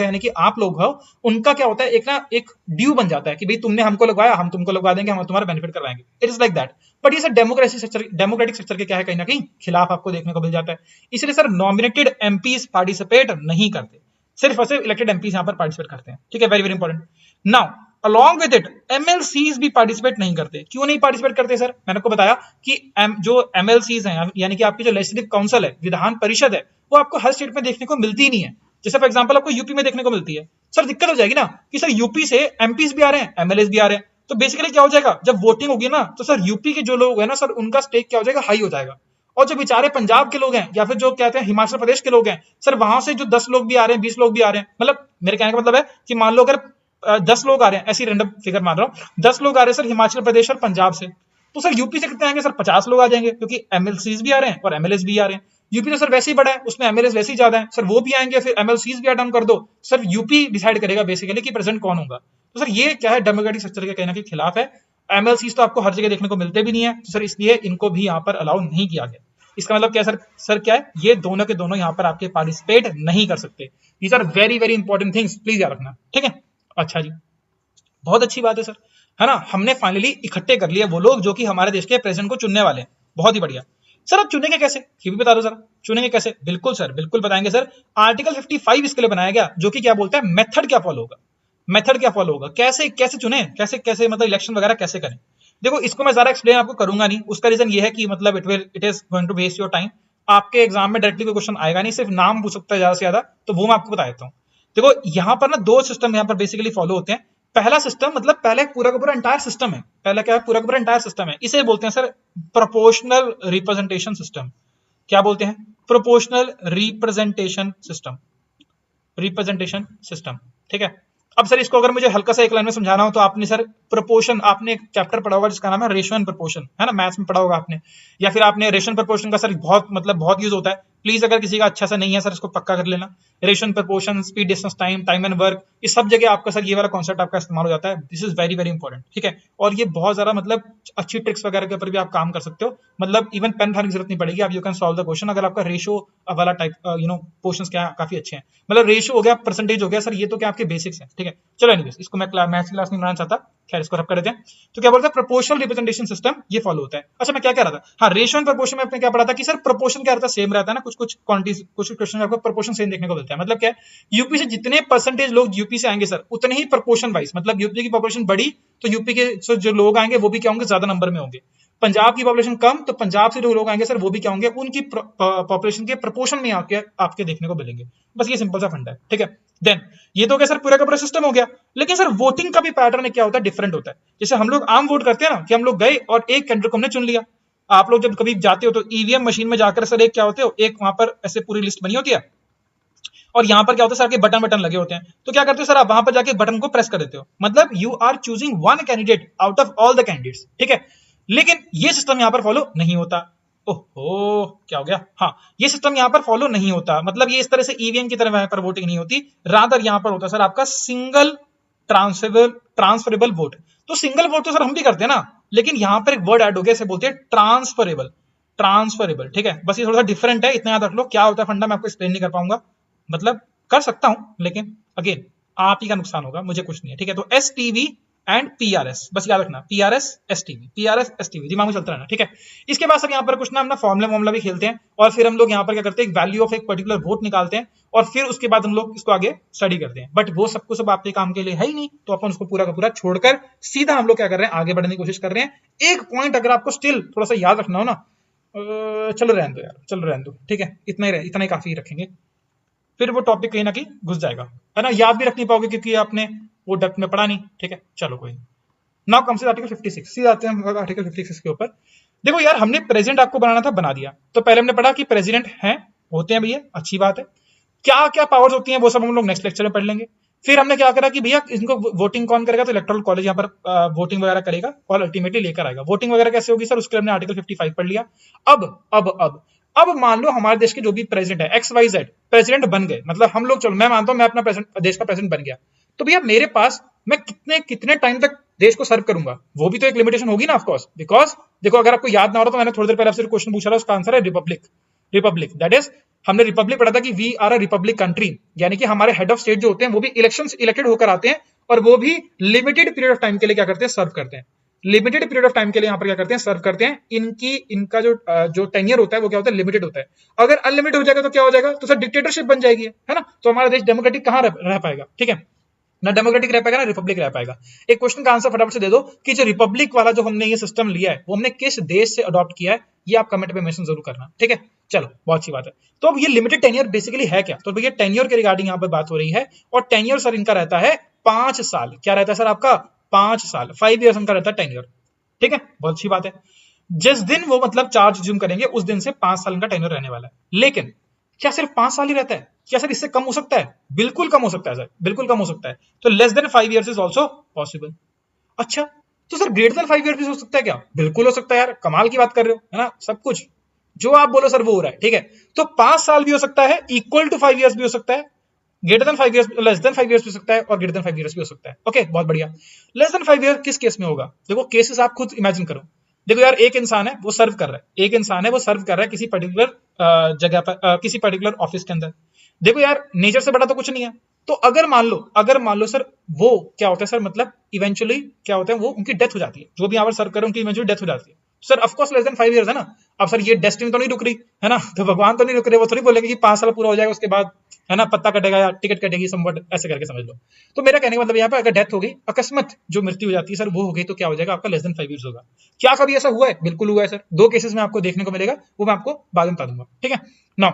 है यानी कि आप लोग हो, उनका क्या होता है, एक ड्यू बन जाता है कि भाई तुमने हमको लगवाया, हम तुमको लगवा देंगे, हम तुम्हारा बेनिफिट करवाएंगे। It is like that. But ये सर डेमोक्रेटिक स्ट्रक्चर के क्या है, कहीं ना कहीं खिलाफ आपको देखने को मिल जाता है। इसलिए सर नॉमिनेटेड एमपीज पार्टिसिपेट नहीं करते, सिर्फ और सिर्फ इलेक्टेड एमपीज यहाँ पर पार्टिसिपेट करते हैं, ठीक है। Very very important. Now along with it MLCs भी पार्टिसिपेट नहीं करते। क्यों नहीं पार्टिसिपेट करते सर? मैंने आपको बताया कि जो एमएलसीज हैं, यानी कि आपकी जो लेजिस्लेटिव काउंसिल है, विधान परिषद है, वो आपको हर स्टेट में देखने को मिलती ही नहीं है। जैसे फॉर एग्जांपल आपको यूपी में देखने को मिलती है। सर दिक्कत हो जाएगी ना कि सर यूपी से एमपीज भी आ रहे हैं, एमएलएस भी आ रहे हैं, तो बेसिकली क्या हो जाएगा, जब वोटिंग होगी ना, तो सर यूपी के जो लोग हैं ना सर, उनका स्टेक क्या हो जाएगा, हाई हो जाएगा। और जो बेचारे पंजाब के लोग हैं या फिर जो कहते हैं हिमाचल प्रदेश के लोग हैं, सर वहां से जो 10 लोग भी आ रहे हैं, 20 लोग भी आ रहे हैं, मतलब मेरे कहने का मतलब है कि मान लो अगर 10 लोग आ रहे हैं, ऐसी रैंडम फिगर मान रहा हूं, 10 लोग आ रहे हैं सर हिमाचल प्रदेश और पंजाब से, तो सर यूपी से कितने आएंगे सर? 50 लोग आ जाएंगे, क्योंकि एमएलसीज भी आ रहे हैं और एमएलएस भी आ रहे हैं। यूपी तो सर वैसे ही बड़ा है, उसमें एमएलएस वैसे ही ज्यादा है, सर वो भी आएंगे, फिर एमएलसीज भी ऐड ऑन कर दो, सर यूपी डिसाइड करेगा बेसिकली कि प्रेसिडेंट कौन होगा। तो सर ये क्या है, डेमोक्रेटिक स्ट्रक्चर के कहने के खिलाफ है। एमएलसीज तो आपको हर जगह देखने को मिलते भी नहीं है, तो सर इसलिए इनको भी यहाँ पर अलाउ नहीं किया गया। इसका मतलब क्या सर क्या है, ये दोनों के दोनों यहाँ पर आपके पार्टिसिपेट नहीं कर सकते। These are very very important things, please याद रखना, ठीक है। अच्छा जी, बहुत अच्छी बात है सर, है ना, हमने फाइनली इकट्ठे कर लिए वो लोग जो कि हमारे देश के प्रेसिडेंट को चुनने वाले हैं। बहुत ही बढ़िया। सर अब चुनेंगे कैसे, ये भी बता दो सर, चुनेंगे कैसे? बिल्कुल सर, बिल्कुल बताएंगे सर। आर्टिकल 55 इसके लिए बनाया गया, जो कि क्या बोलता है, मेथड क्या फॉलो होगा, मेथड क्या फॉलो होगा, कैसे चुने, कैसे मतलब इलेक्शन वगैरह कैसे करें। देखो इसको मैं ज्यादा एक्सप्लेन आपको करूंगा नहीं, उसका रीजन ये है कि मतलब it is going to waste your time. आपके एग्जाम में डायरेक्टली कोई क्वेश्चन आएगा नहीं, सिर्फ नाम पूछ सकता है ज्यादा से ज्यादा, तो वो मैं आपको बता देता हूँ। देखो यहाँ पर ना 2 सिस्टम यहाँ पर बेसिकली फॉलो होते हैं। पहला सिस्टम मतलब पहले पूरा का पूरा एंटायर सिस्टम है, पहला क्या है, पूरा का पूरा एंटायर सिस्टम है, इसे बोलते हैं सर प्रोपोर्शनल रिप्रेजेंटेशन सिस्टम। क्या बोलते हैं? प्रोपोर्शनल रिप्रेजेंटेशन सिस्टम, ठीक है। अब सर इसको अगर मुझे हल्का सा एक लाइन में समझाना हो तो आपने सर प्रोपोर्शन, आपने एक चैप्टर पढ़ा होगा जिसका नाम है रेशियो एंड प्रोपोर्शन, है ना, मैथ्स में पढ़ा होगा आपने, या फिर आपने रेशियो एंड प्रोपोर्शन का सर बहुत यूज होता है। प्लीज अगर किसी का अच्छा सा नहीं है सर इसको पक्का कर लेना। Ratio and proportion, speed, distance, time and work, इस सब जगह आपका सर ये वाला कॉन्सेप्ट आपका इस्तेमाल हो जाता है। This is very very important, ठीक है। और ये बहुत ज्यादा अच्छी ट्रिक्स वगैरह के ऊपर भी आप काम कर सकते हो, इवन पेन उठाने की जरूरत नहीं पड़ेगी, आप you can solve the question अगर आपका रेशियो वाला टाइप क्वेश्चंस क्या काफी अच्छे हैं। रेशियो हो गया, परसेंटेज हो गया सर, ये तो क्या आपके बेसिक्स हैं, ठीक है। चलो एनीवेज, इसको मैं मैथ्स क्लास नहीं बनाना चाहता, खैर इसको रब कर देते हैं। तो क्या बोलते हैं, प्रोपोर्शनल रिप्रेजेंटेशन सिस्टम ये फॉलो होता है। अच्छा मैं क्या कह रहा था, हाँ, रेशियो एंड प्रोपोर्शन में आपने क्या पढ़ा था कि सर प्रोपोर्शन क्या रहता है, सेम रहता है ना, कुछ क्वांटिटीज, कुछ क्वेश्चन में आपको प्रोपोर्शन सेम देखने को मिलता है। मतलब क्या है, यूपी से जितने परसेंटेज लोग यूपी से आएंगे सर, उतने ही प्रोपोर्शन वाइज, यूपी की पॉपुलेशन बढ़ी तो यूपी के जो लोग आएंगे वो भी क्या होंगे, ज्यादा नंबर में होंगे। पंजाब की पॉपुलेशन कम तो पंजाब से जो लोग आएंगे सर वो भी क्या होंगे, उनकी पॉपुलेशन के प्रोपोर्शन में आपके देखने को मिलेंगे। बस ये सिंपल सा फंडा है, ठीक है। देन ये तो क्या सर पूरा का पूरा सिस्टम हो गया, लेकिन सर वोटिंग का भी पैटर्न क्या होता है, डिफरेंट होता है। जैसे हम लोग आम वोट करते हैं ना, कि हम लोग गए और एक कैंडिडेट को हमने चुन लिया। आप लोग जब कभी जाते हो तो ईवीएम मशीन में जाकर सर एक क्या होते हो, एक वहां पर ऐसे पूरी लिस्ट बनी होती है और यहाँ पर क्या होता है सर, आपके बटन बटन लगे होते हैं। तो क्या करते हो सर, आप वहां पर जाके बटन को प्रेस कर देते हो, you are choosing one candidate out of all the candidates, ठीक है। लेकिन ये सिस्टम यहाँ पर फॉलो नहीं होता। ओहो क्या हो गया, हाँ, ये सिस्टम यहाँ पर फॉलो नहीं होता, ये इस तरह से ईवीएम की तरह वहां पर वोटिंग नहीं होती। रादर यहाँ पर होता है सर आपका सिंगल ट्रांसफरेबल वोट। तो सिंगल वोट तो सर हम भी करते हैं ना, लेकिन यहाँ पर एक वर्ड ऐड हो गया, इसे बोलते हैं ट्रांसफरेबल, ठीक है। बस ये थोड़ा सा डिफरेंट है, इतना याद रख लो। क्या होता है फंडा मैं आपको एक्सप्लेन नहीं कर पाऊंगा, कर सकता हूं लेकिन अगेन आप ही का नुकसान होगा, मुझे कुछ नहीं है, ठीक है। तो एसटीवी एंड पीआरएस, बस याद रखना, पीआरएस एसटीवी दिमाग में चलता रहना, ठीक है। इसके बाद सर यहाँ पर कुछ ना अपना फॉर्मुला भी खेलते हैं और फिर हम लोग यहाँ पर क्या करते हैं, एक वैल्यू ऑफ एक पर्टिकुलर वोट निकालते हैं और फिर उसके बाद हम लोग इसको आगे स्टडी करते हैं। बट वो सब आपके काम के लिए है ही नहीं, तो अपन उसको पूरा का पूरा छोड़कर सीधा हम लोग क्या कर रहे हैं, आगे बढ़ने की कोशिश कर रहे हैं। एक पॉइंट अगर आपको स्टिल थोड़ा सा याद रखना हो ना, चलो रहने दो यार, चलो रहने दो, ठीक है, इतना ही काफी रखेंगे, फिर वो टॉपिक कहीं ना कहीं घुस जाएगा, है ना, याद भी रख नहीं पाओगे क्योंकि आपने वो डेप्थ में पढ़ा नहीं, ठीक है। चलो कोई नहीं। नाउ कम्स आर्टिकल 56, सीधे आते हैं आर्टिकल 56 के ऊपर। देखो यार, हमने प्रेसिडेंट आपको बनाना था, बना दिया। तो पहले हमने पढ़ा कि प्रेसिडेंट हैं, होते हैं भैया, अच्छी बात है। क्या क्या पावर्स होती हैं वो सब हम लोग नेक्स्ट लेक्चर में पढ़ लेंगे। फिर हमने क्या करा कि भैया इनको वोटिंग कौन करेगा, तो इलेक्टोरल कॉलेज यहाँ पर वोटिंग वगैरह करेगा और अल्टीमेटली लेकर आएगा। वोटिंग वगैरह कैसे होगी सर, उसके लिए हमने आर्टिकल 55 पढ़ लिया। अब मान लो हमारे देश के जो भी प्रेसिडेंट है XYZ प्रेसिडेंट बन गए, हम लोग, चलो मैं मानता हूं मैं अपना देश का प्रेसिडेंट बन गया, तो भैया मेरे पास मैं कितने टाइम तक देश को सर्व करूंगा, वो भी तो एक लिमिटेशन होगी ना, ऑफ कोर्स। बिकॉज देखो, अगर आपको याद ना हो रहा तो मैंने थोड़ी देर पहले आपसे क्वेश्चन पूछा था, उसका आंसर है रिपब्लिक। दैट इज, हमने रिपब्लिक पढ़ा था कि we are a republic country, यानी कि हमारे हेड ऑफ स्टेट जो होते हैं वो भी इलेक्टेड होकर आते हैं और वो भी लिमिटेड पीरियड ऑफ टाइम के लिए क्या करते हैं, सर्व करते हैं। लिमिटेड पीरियड ऑफ टाइम के लिए यहाँ पर क्या करते हैं, सर्व करते हैं। इनका जो टेन्योर होता है वो क्या होता है, लिमिटेड होता है। अगर अनलिमिटेड हो जाएगा तो क्या हो जाएगा, तो सर डिक्टेटरशिप बन जाएगी, है ना। तो हमारा देश डेमोक्रेटिक कहाँ रह पाएगा, ठीक है, ना डेमोक्रेटिक रह पाएगा ना रिपब्लिक रह पाएगा। एक क्वेश्चन का आंसर फटाफट से दे दो कि जो रिपब्लिक वाला जो हमने ये सिस्टम लिया है वो हमने किस देश से अडॉप्ट किया है, ये आप कमेंट पे मेंशन जरूर करना, ठीक है। चलो बहुत अच्छी बात है। तो अब ये लिमिटेड टेन्योर बेसिकली है क्या, तो भैया टेन्योर के रिगार्डिंग यहाँ पर बात हो रही है और टेन्योर सर इनका रहता है 5 साल। क्या रहता है सर आपका, 5 साल, 5 ईयर्स इनका रहता है टेन्योर, ठीक है, बहुत अच्छी बात है। जिस दिन वो चार्ज रिज्यूम करेंगे उस दिन से 5 साल इनका टेन्योर रहने वाला है। लेकिन क्या सिर्फ 5 साल ही रहता है, क्या सर इससे कम हो सकता है, बिल्कुल कम हो सकता है सर, बिल्कुल कम हो सकता है। तो less than 5 years is also possible. अच्छा, तो सर ग्रेटर देन 5 इयर्स भी हो सकता है क्या, बिल्कुल हो सकता है यार, कमाल की बात कर रहे हो, है ना। सब कुछ जो आप बोलो सर वो हो रहा है, ठीक है। तो 5 साल भी हो सकता है, इक्वल टू 5 इयर्स भी हो सकता है, greater than 5 years, less than 5 years भी हो सकता है और ग्रेटर देन 5 इयर्स भी हो सकता है। ओके बहुत बढ़िया। लेस देन 5 इयर्स किस केस में होगा, देखो केसेस आप खुद इमेजिन करो। देखो यार, एक इंसान है वो सर्व कर रहा है किसी पर्टिकुलर जगह पर, किसी पर्टिकुलर ऑफिस के अंदर। देखो यार, नेचर से बड़ा तो कुछ नहीं है। तो अगर मान लो सर वो क्या होता है सर, इवेंचुअली क्या होता है, वो उनकी डेथ हो जाती है, जो भी यहाँ पर सर्व कर रहे हैं उनकी इवेंचुअली डेथ हो जाती है। Sir of course less than 5 years है ना। अब सर ये डेस्टिनी तो नहीं रुक रही है ना, तो भगवान तो नहीं रुक रहे, वो थोड़ी बोलेंगे कि 5 साल पूरा हो जाएगा उसके बाद, है ना, पत्ता कटेगा या टिकट कटेगी, समवट ऐसे करके समझ लो। तो मेरा कहने का मतलब यहाँ पे अगर डेथ हो गई, अकस्मात जो मृत्यु हो जाती है सर, वो हो गई, तो क्या हो जाएगा आपका लेस देन 5 इयर्स होगा। क्या कभी ऐसा हुआ है, बिल्कुल हुआ है सर। 2 केसेस में आपको देखने को मिलेगा, वो मैं आपको बाद में बता दूंगा, ठीक है। नाउ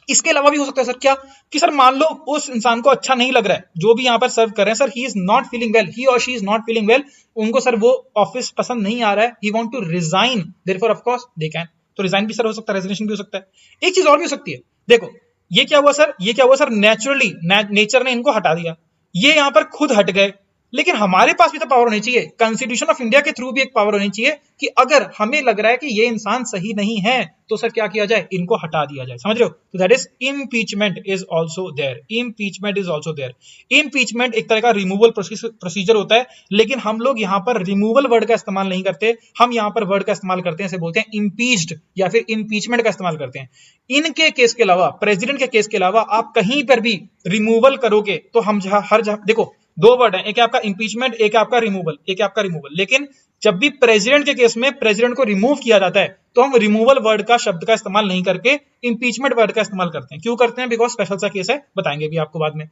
इसके अलावा भी हो सकता है सर क्या, कि सर मान लो उस इंसान को अच्छा नहीं लग रहा है, जो भी यहाँ पर सर्व कर रहे हैं sir, he is not feeling well, he और she is not feeling well, उनको सर वो ऑफिस पसंद नहीं आ रहा है, he want to resign, therefore of course they can. तो रिजाइन भी सर हो सकता है, रेजिग्नेशन भी हो सकता है। एक चीज और भी हो सकती है, देखो ये क्या हुआ सर, ये क्या हुआ सर, नेचुरली नेचर ने इनको हटा दिया, ये यहां पर खुद हट गए, लेकिन हमारे पास भी तो पावर होनी चाहिए, कॉन्स्टिट्यूशन ऑफ इंडिया के थ्रू भी एक पावर होनी चाहिए कि अगर हमें लग रहा है कि ये इंसान सही नहीं है तो सर क्या किया जाए, इनको हटा दिया जाए, समझ रहे हो? तो that is impeachment is also there, impeachment is also there. Impeachment एक तरह का रिमूवल प्रोसीजर होता है, लेकिन हम लोग यहाँ पर रिमूवल वर्ड का इस्तेमाल नहीं करते, हम यहाँ पर वर्ड का इस्तेमाल करते हैं, इसे बोलते हैं इम्पीच्ड या फिर इम्पीचमेंट का इस्तेमाल करते हैं। इनके केस के अलावा, प्रेसिडेंट के केस के अलावा आप कहीं पर भी रिमूवल करोगे तो हम हर जगह देखो दो वर्ड है, एक है आपका इंपीचमेंट, एक है आपका रिमूवल, एक है आपका रिमूवल, लेकिन जब भी प्रेसिडेंट के केस में प्रेसिडेंट को रिमूव किया जाता है तो हम रिमूवल वर्ड का शब्द का इस्तेमाल नहीं करके इंपीचमेंट वर्ड का इस्तेमाल करते हैं। क्यों करते हैं? बिकॉज स्पेशल सा केस है, बताएंगे भी आपको बाद में।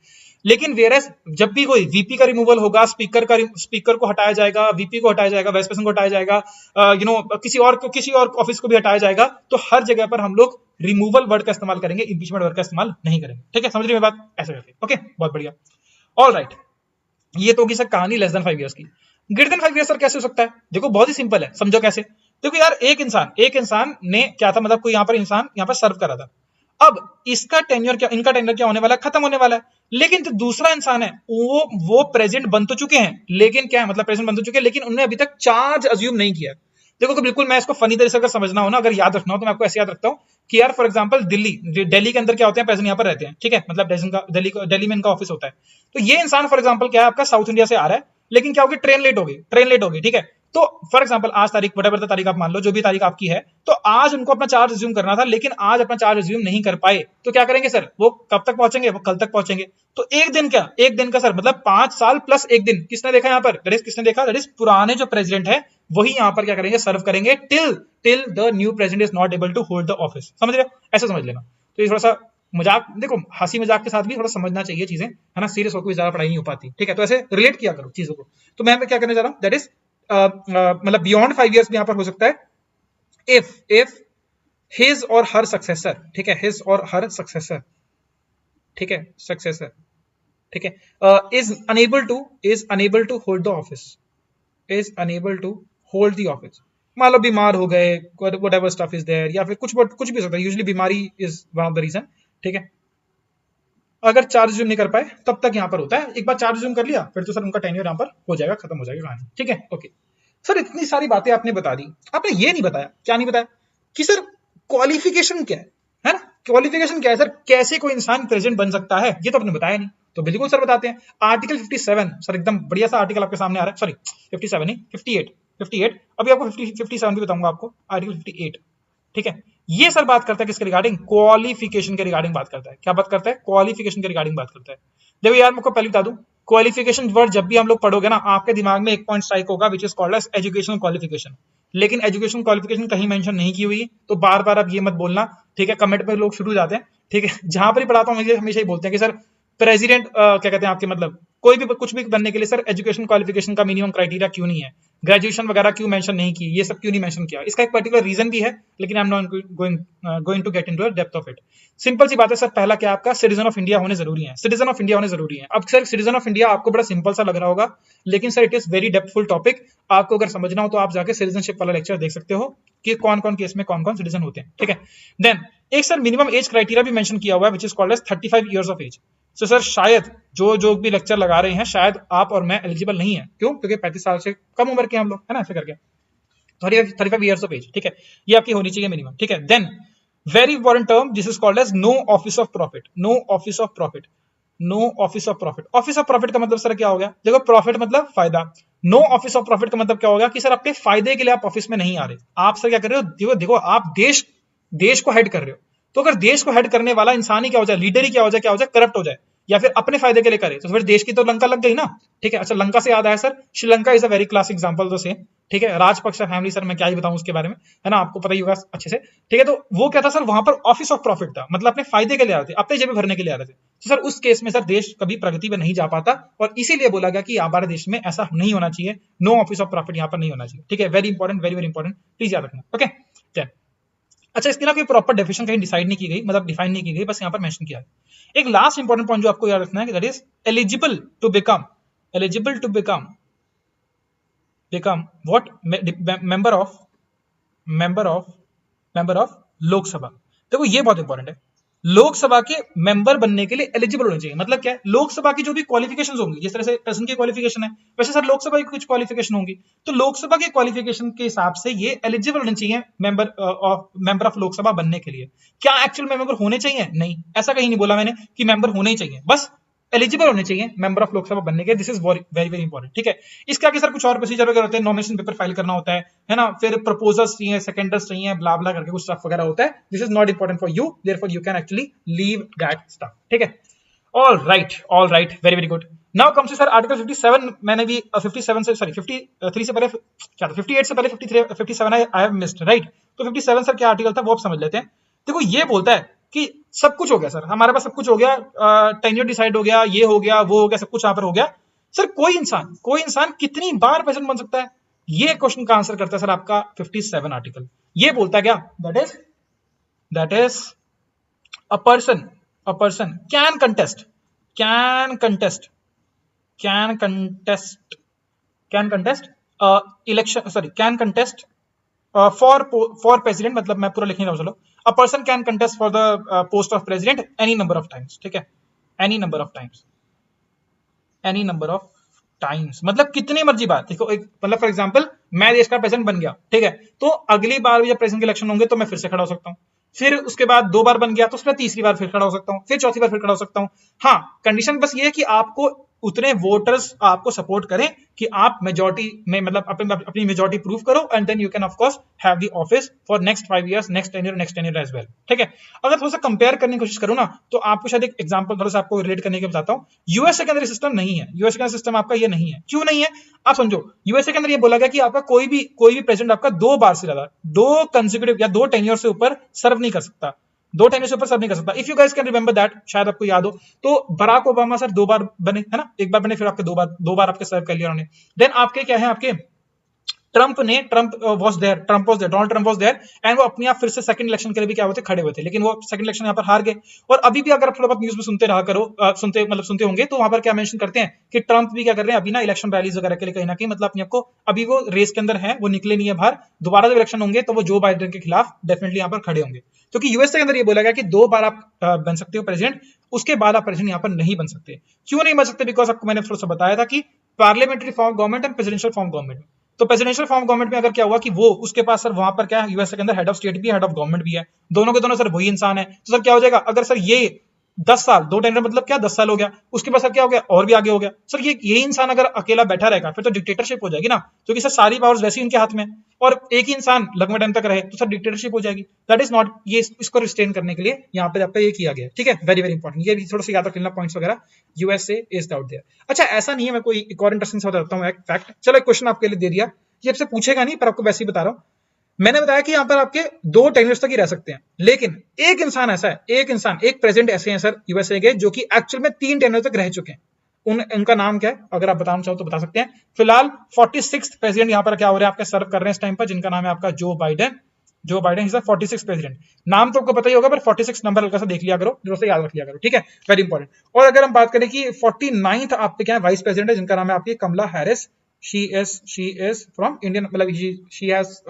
लेकिन वेरस जब भी कोई वीपी का रिमूवल होगा, स्पीकर को हटाया जाएगा, वीपी को हटाया जाएगा, वाइस प्रेसिडेंट को हटाया जाएगा, किसी और ऑफिस को भी हटाया जाएगा, तो हर जगह पर हम लोग रिमूवल वर्ड का इस्तेमाल करेंगे, इंपीचमेंट वर्ड का इस्तेमाल नहीं करेंगे। ठीक है, समझ रहे बात? ऐसा करके ओके, बहुत बढ़िया। ऑल राइट, ये तो होगी सर कहानी लेस देन 5 इयर्स की। ग्रेटर देन 5 इयर्स सर कैसे हो सकता है? देखो बहुत ही सिंपल है, समझो कैसे। देखो यार, एक इंसान ने क्या था, मतलब कोई यहाँ पर इंसान यहाँ पर सर्व कर रहा था, अब इसका टेन्योर क्या, इनका टेन्योर क्या होने वाला है, खत्म होने वाला है। लेकिन जो दूसरा इंसान है वो प्रेसिडेंट बन तो चुके हैं, लेकिन क्या है, मतलब प्रेसिडेंट बन तो चुके हैं, लेकिन उन्होंने अभी तक चार्ज अज्यूम नहीं किया। देखो तो बिल्कुल मैं इसको फनी तरीके से अगर समझना हो ना, अगर याद रखना हो तो मैं आपको ऐसे याद रखता हूँ कि यार फॉर एग्जांपल दिल्ली के अंदर क्या होते हैं, प्रेसिडेंट यहाँ पर रहते हैं, ठीक है, मतलब दिल्ली में इनका ऑफिस होता है। तो ये इंसान फॉर एग्जांपल क्या है, आपका साउथ इंडिया से आ रहा है, लेकिन क्या होगी, ट्रेन लेट होगी, ठीक है। तो फॉर एग्जांपल आज तारीख, वटेवर तारीख आप मान लो, जो भी तारीख आपकी है, तो आज उनको अपना चार्ज रिज्यूम करना था, लेकिन आज अपना चार्ज रिज्यूम नहीं कर पाए, तो क्या करेंगे सर, वो कब तक पहुंचेंगे, वो कल तक पहुंचेंगे। तो एक दिन का सर मतलब 5 साल प्लस एक दिन, किसने देखा यहाँ पर, दैट इज किसने देखा, दैट इज पुराने जो प्रेसिडेंट है वही यहाँ पर क्या करेंगे, सर्व करेंगे till the new president is not able to hold the office. समझ रहे हो? ऐसा समझ लेना। तो ये थोड़ा सा मजाक, देखो हंसी मजाक के साथ भी थोड़ा समझना चाहिए चीजें, है ना, सीरियस होकर ज्यादा पढ़ाई नहीं हो पाती, ठीक है, तो ऐसे रिलेट किया करो चीजों को। तो मैं क्या करने जा रहा हूँ, दैट इज मतलब बियॉन्ड 5 इयर्स भी यहाँ पर हो सकता है इफ हिज और हर सक्सेसर, ठीक है, हिज और हर सक्सेसर, ठीक है, सक्सेसर, ठीक है, is unable to hold the office, is unable to hold the office. मान लो बीमार हो गए, व्हाटएवर स्टफ इज देयर, या फिर कुछ भी हो सकता है, यूजुअली बीमारी is one of the reason, ठीक है। अगर चार्ज रिज्यूम नहीं कर पाए तब तक यहाँ पर होता है, एक बार चार्ज रिज्यूम कर लिया फिर तो सर उनका टेन्योर यहाँ पर हो जाएगा, खत्म हो जाएगा कहानी, ठीक है, ओके। सर इतनी सारी बातें आपने बता दी, आपने ये नहीं बताया, क्या नहीं बताया कि सर क्वालिफिकेशन क्या है ना, क्वालिफिकेशन क्या है सर, कैसे कोई इंसान प्रेसिडेंट बन सकता है, ये तो आपने बताया नहीं। तो बिल्कुल सर बताते हैं, आर्टिकल 57 सर, एकदम बढ़िया सा आर्टिकल आपके सामने आ रहा है, सॉरी 57 नहीं 58, अभी आपको 57 भी बताऊंगा आपको, आर्टिकल 58, ठीक है। ये सर बात करता है किसके रिगार्डिंग, क्वालिफिकेशन के रिगार्डिंग बात करता है। क्या बात करता है? क्वालिफिकेशन के रिगार्डिंग बात करता है। देखो यार, मैं आपको पहले बता दूं, क्वालिफिकेशन वर्ड जब भी हम लोग पढ़ोगे ना, आपके दिमाग में एक पॉइंट स्ट्राइक होगा, which is called as educational qualification. लेकिन एजुकेशन क्वालिफिकेशन कहीं मेंशन नहीं की हुई, तो बार बार अब ये मत बोलना, ठीक है, कमेंट में लोग शुरू हो जाते हैं, ठीक है। जहां पर ही पढ़ाता हूँ हमेशा ही बोलते हैं कि सर प्रेसिडेंट क्या कहते हैं आपके, मतलब कोई भी कुछ भी बनने के लिए सर एजुकेशन क्वालिफिकेशन का मिनिमम क्राइटेरिया क्यों नहीं है, ग्रेजुएशन वगैरह क्यों मेंशन नहीं की, ये सब क्यों नहीं मेंशन किया, इसका एक पर्टिकुलर रीजन भी है, लेकिन I am not going to get into the depth of it. Simple सी बात है सर, पहला क्या आपका सिटीजन ऑफ इंडिया होने जरूरी है, सिटीजन ऑफ इंडिया होने जरूरी है। अब सर सिटीजन ऑफ इंडिया आपको बड़ा सिंपल सा लग रहा होगा, लेकिन sir it is very depthful topic. आपको अगर समझना हो तो आप जाके सिटीजनशिप वाला लेक्चर देख सकते हो कि कौन कौन केस में कौन कौन सिटीजन होते हैं, ठीक है। देन एक सर मिनिमम एज क्राइटेरिया भी मेंशन किया हुआ है, which is called as 35 years of age. तो सर शायद जो भी लेक्चर लगा रहे हैं, शायद आप और मैं एलिजिबल नहीं है, क्यों? क्योंकि 35 साल से कम उम्र के हम लोग, है ना, ऐसे करके 35 इयर्स ऑफ एज, ठीक है, ये आपकी होनी चाहिए मिनिमम, ठीक है। Then very important term, this is called as no office of profit, no office of profit, no office of profit. Office of profit का मतलब सर क्या हो गया, देखो प्रॉफिट मतलब फायदा, नो ऑफिस ऑफ प्रॉफिट का मतलब क्या होगा कि सर अपने फायदे के लिए आप ऑफिस में नहीं आ रहे, आप सर क्या कर रहे हो, देखो आप देश को हेड कर रहे हो, तो अगर देश को हेड करने वाला इंसान ही क्या हो जाए, लीडर ही क्या हो जाए, करप्ट हो जाए, या फिर अपने फायदे के लिए करे, तो फिर देश की तो लंका लग गई ना, ठीक है। अच्छा, लंका से याद आया sir, Sri Lanka is a very classic example, तो सेम, ठीक है, राजपक्ष फैमिली, सर मैं क्या ही बताऊं उसके बारे में, है ना, आपको पता ही होगा अच्छे से, ठीक है। तो वो क्या था सर, वहां पर ऑफिस ऑफ प्रॉफिट था, मतलब अपने फायदे के लिए आ रहे थे, अपने जेब भरने के लिए आ रहे थे। तो सर उस केस में सर देश कभी प्रगति में नहीं जा पाता, और इसीलिए बोला गया कि हमारे देश में ऐसा नहीं होना चाहिए, नो ऑफिस ऑफ प्रॉफिट यहाँ पर नहीं होना चाहिए, ठीक है। Very important, very very important, please याद रखना, ओके। अच्छा, इसके अलावा कोई प्रॉपर डेफिनेशन कहीं डिसाइड नहीं की गई, मतलब डिफाइन नहीं की गई, बस यहाँ पर मेंशन किया है। एक लास्ट इंपॉर्टेंट पॉइंट जो आपको याद रखना है कि that is eligible to become what, member of member of Lok Sabha. देखो ये बहुत इंपॉर्टेंट है, लोकसभा के मेंबर बनने के लिए एलिजिबल होने चाहिए। मतलब क्या है, लोकसभा की जो भी क्वालिफिकेशंस होंगी, जिस तरह से प्रेसिडेंट की क्वालिफिकेशन है, वैसे सर लोकसभा की कुछ क्वालिफिकेशन होंगी, तो लोकसभा के क्वालिफिकेशन के हिसाब से ये एलिजिबल होने चाहिए मेंबर ऑफ लोकसभा बनने के लिए। क्या एक्चुअल में मेंबर होने चाहिए? नहीं, ऐसा कहीं नहीं बोला मैंने कि मेंबर होने ही चाहिए, बस एलिजिबल होने चाहिए मेंबर ऑफ लोकसभा बनने के। This is very very important, ठीक है। इसके आगे सर कुछ और प्रोसीजर वगैरह होते हैं, नॉमिनेशन पेपर फाइल करना होता है ना, फिर प्रपोजल्स चाहिए, सेकेंडर्स चाहिए, ब्ला ब्ला करके कुछ स्टफ वगैरह होता है। This is not important for you, therefore you can actually leave that stuff, ठीक है। All right, very very good. Now comes sir article 57। मैंने भी 57 से सॉरी 53 से पहले क्या था, 58 से पहले 57 आई हैव मिस्ड, राइट। तो 57 सर क्या आर्टिकल था वो आप समझ लेते हैं। देखो ये बोलता है कि सब कुछ हो गया सर, हमारे पास सब कुछ हो गया, टेन्योर डिसाइड हो गया, ये हो गया, वो हो गया, सब कुछ यहाँ पर हो गया। सर कोई इंसान कितनी बार प्रेसिडेंट बन सकता है? ये क्वेश्चन का आंसर करता है सर आपका 57 आर्टिकल। ये बोलता है क्या, that is a person can contest election, sorry can contest for president, मतलब मैं पूरा लिख नहीं रहा हूं, चलो। A person can contest for the post of president any number of times, ठीक है, एनी नंबर ऑफ टाइम्स, मतलब कितनी मर्जी बार। देखो एक मतलब फॉर एग्जांपल मैं देश का प्रेसिडेंट बन गया, ठीक है, तो अगली बार भी जब प्रेसिडेंट के इलेक्शन होंगे तो मैं फिर से खड़ा हो सकता हूँ। फिर उसके बाद 2 बार बन गया तो उसमें तीसरी बार फिर खड़ा हो सकता हूँ, फिर चौथी बार फिर खड़ा हो सकता हूँ। हाँ, कंडीशन बस ये है कि आपको उतने वोटर्स आपको सपोर्ट करें कि आप मेजॉरिटी में, मतलब अपनी मेजॉरिटी प्रूव करो, and then you can of course have the office for next 5 years, next 10 year as well, ठीक है। अगर थोड़ा सा कंपेयर करने की कोशिश करूं ना, तो आपको शायद एक एग्जांपल थोड़ा सा आपको रिलेट करने के बताता हूं। यूएसए के अंदर सिस्टम नहीं है, यूएसए का सिस्टम आपका ये नहीं है। क्यों नहीं है आप समझो। यूएसए के अंदर ये बोला गया कि आपका कोई भी प्रेसिडेंट आपका 2 बार से ज्यादा, 2 कंसेक्यूटिव या 2 टेन्योर से ऊपर सर्व नहीं कर सकता, 2 टेन्योर से ऊपर सर्व नहीं कर सकता। If you guys can remember that, शायद आपको याद हो, तो बराक ओबामा सर 2 बार बने, है ना, 1 बार बने, फिर आपके 2 बार आपके सर्व कर लिया उन्होंने। देन आपके क्या है, आपके Trump was there, Donald Trump was there, and वो अपने आप फिर से सेकंड इलेक्शन के लिए भी क्या हुए थे, खड़े हुए थे, लेकिन वो सेकंड इलेक्शन यहाँ पर हार गए। और अभी भी अगर आप थोड़ा बहुत न्यूज में सुनते रहा करो, सुनते होंगे, तो वहां पर क्या मेंशन करते हैं कि ट्रंप भी क्या कर रहे हैं अभी ना, इलेक्शन रैलीज वगैरह के लिए कहीं ना कहीं, मतलब अपने को अभी वो रेस के अंदर है, वो निकले नहीं है बाहर। दोबारा जब इलेक्शन होंगे तो वो जो बाइडेन के खिलाफ डेफिनेटली यहाँ पर खड़े होंगे, क्योंकि यूएस के अंदर ये बोला गया कि 2 बार आप बन सकते हो प्रेसिडेंट, उसके बाद आप प्रेसिडेंट यहाँ पर नहीं बन सकते। क्यों नहीं बन सकते? बिकॉज आपको मैंने थोड़ा सा बताया था कि parliamentary form government and presidential form government. तो प्रेसिडेंशियल फॉर्म गवर्नमेंट में अगर क्या हुआ कि वो उसके पास सर वहां पर क्या है, यूएस के अंदर हेड ऑफ स्टेट भी है, हेड ऑफ गवर्नमेंट भी है, दोनों के दोनों सर वही इंसान है। तो सर क्या हो जाएगा, अगर सर ये 10 साल, 2 टेंडर मतलब क्या 10 साल हो गया, उसके बाद सर क्या हो गया, और भी आगे हो गया सर, यही इंसान अगर अकेला बैठा रहेगा फिर तो डिक्टेटरशिप हो जाएगी ना, क्योंकि सर सारी पावर्स वैसे ही उनके हाथ में, और एक ही इंसान लंबे टाइम तक रहे तो सर डिक्टेटरशिप हो जाएगी। दैट इज नॉट, ये इसको रिस्ट्रेन करने के लिए यहाँ पे आपका ये किया गया, ठीक है। वेरी वेरी इंपॉर्टेंट, ये भी थोड़ा सा याद रख लेना पॉइंट्स वगैरह। USA is out there. अच्छा ऐसा नहीं है, मैं कोई एक और इंटरेस्टिंग सा बताता हूँ एक फैक्ट। चलो एक क्वेश्चन आपके लिए दे दिया, ये आपसे पूछेगा नहीं पर आपको वैसे ही बता रहा हूं। मैंने बताया कि यहां पर आपके 2 टेन्योर्स तक ही रह सकते हैं, लेकिन एक इंसान ऐसा है, एक प्रेसिडेंट ऐसे हैं सर यूएसए के, जो कि एक्चुअल में 3 टेन्योर तक रह चुके हैं। उनका नाम क्या है, अगर आप बताना चाहो तो बता सकते हैं। फिलहाल 46th प्रेसिडेंट यहां पर क्या हो रहे हैं, आपके सर्व कर रहे हैं इस टाइम पर, जिनका नाम है आपका जो बाइडेन इज 46 प्रेसिडेंट। नाम तो आपको पता ही होगा, पर 46 नंबर हल्का सा देख लिया करो, जो से याद रख लिया करो, ठीक है, वेरी इंपॉर्टेंट। और अगर हम बात करें कि 49th आपके क्या है वाइस प्रेसिडेंट है, जिनका नाम है आपकी कमला Harris. she is from Indian, मतलब she has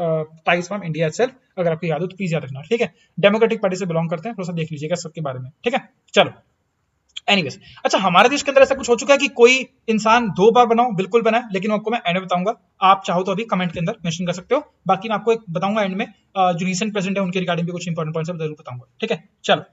ties from India itself, अगर आपको याद हो तो प्लीज याद रखना, ठीक है। डेमोक्रेटिक पार्टी से बिलोंग करते हैं, थोड़ा सा देख लीजिएगा सबके बारे में, ठीक है। चलो एनीवेज, अच्छा हमारे देश के अंदर ऐसा कुछ हो चुका है कि कोई इंसान 2 बार बनाओ, बिल्कुल बना है, लेकिन आपको मैं एंड में बताऊंगा। आप चाहो तो अभी कमेंट के अंदर मेंशन कर सकते हो, बाकी मैं आपको एक बताऊंगा एंड में, जो रीसेंट प्रेसिडेंट है उनके रिगार्डिंग भी कुछ इंपॉर्टेंट पॉइंट्स जरूर बताऊंगा, ठीक है। चलो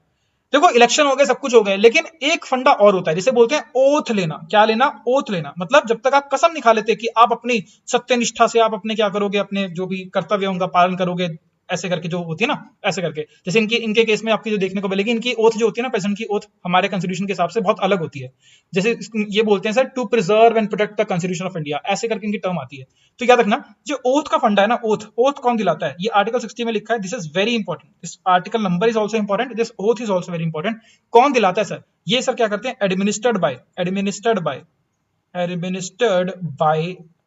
देखो इलेक्शन हो गए, सब कुछ हो गए, लेकिन एक फंडा और होता है जिसे बोलते हैं ओथ लेना। क्या लेना? ओथ लेना। मतलब जब तक आप कसम नहीं खा लेते कि आप अपनी सत्यनिष्ठा से आप अपने क्या करोगे, अपने जो भी कर्तव्य है उनका पालन करोगे, ऐसे करके जो होती है ना, ऐसे करके, जैसे इनके केस में आपकी जो देखने को मिलेगी, इनकी ओथ जो होती है ना, प्रेसिडेंट की ओथ हमारे कॉन्स्टिट्यूशन के हिसाब से बहुत अलग होती है। जैसे ये बोलते हैं sir to preserve and protect the constitution of India, ऐसे करके इनकी टर्म आती है। तो याद रखना जो ओथ का फंडा है ना, ओथ कौन दिलाता है, ये आर्टिकल 60 में लिखा है। This is very important, this article number is also important, this oath is also very important. कौन दिलाता है सर? ये सर क्या करते हैं, administered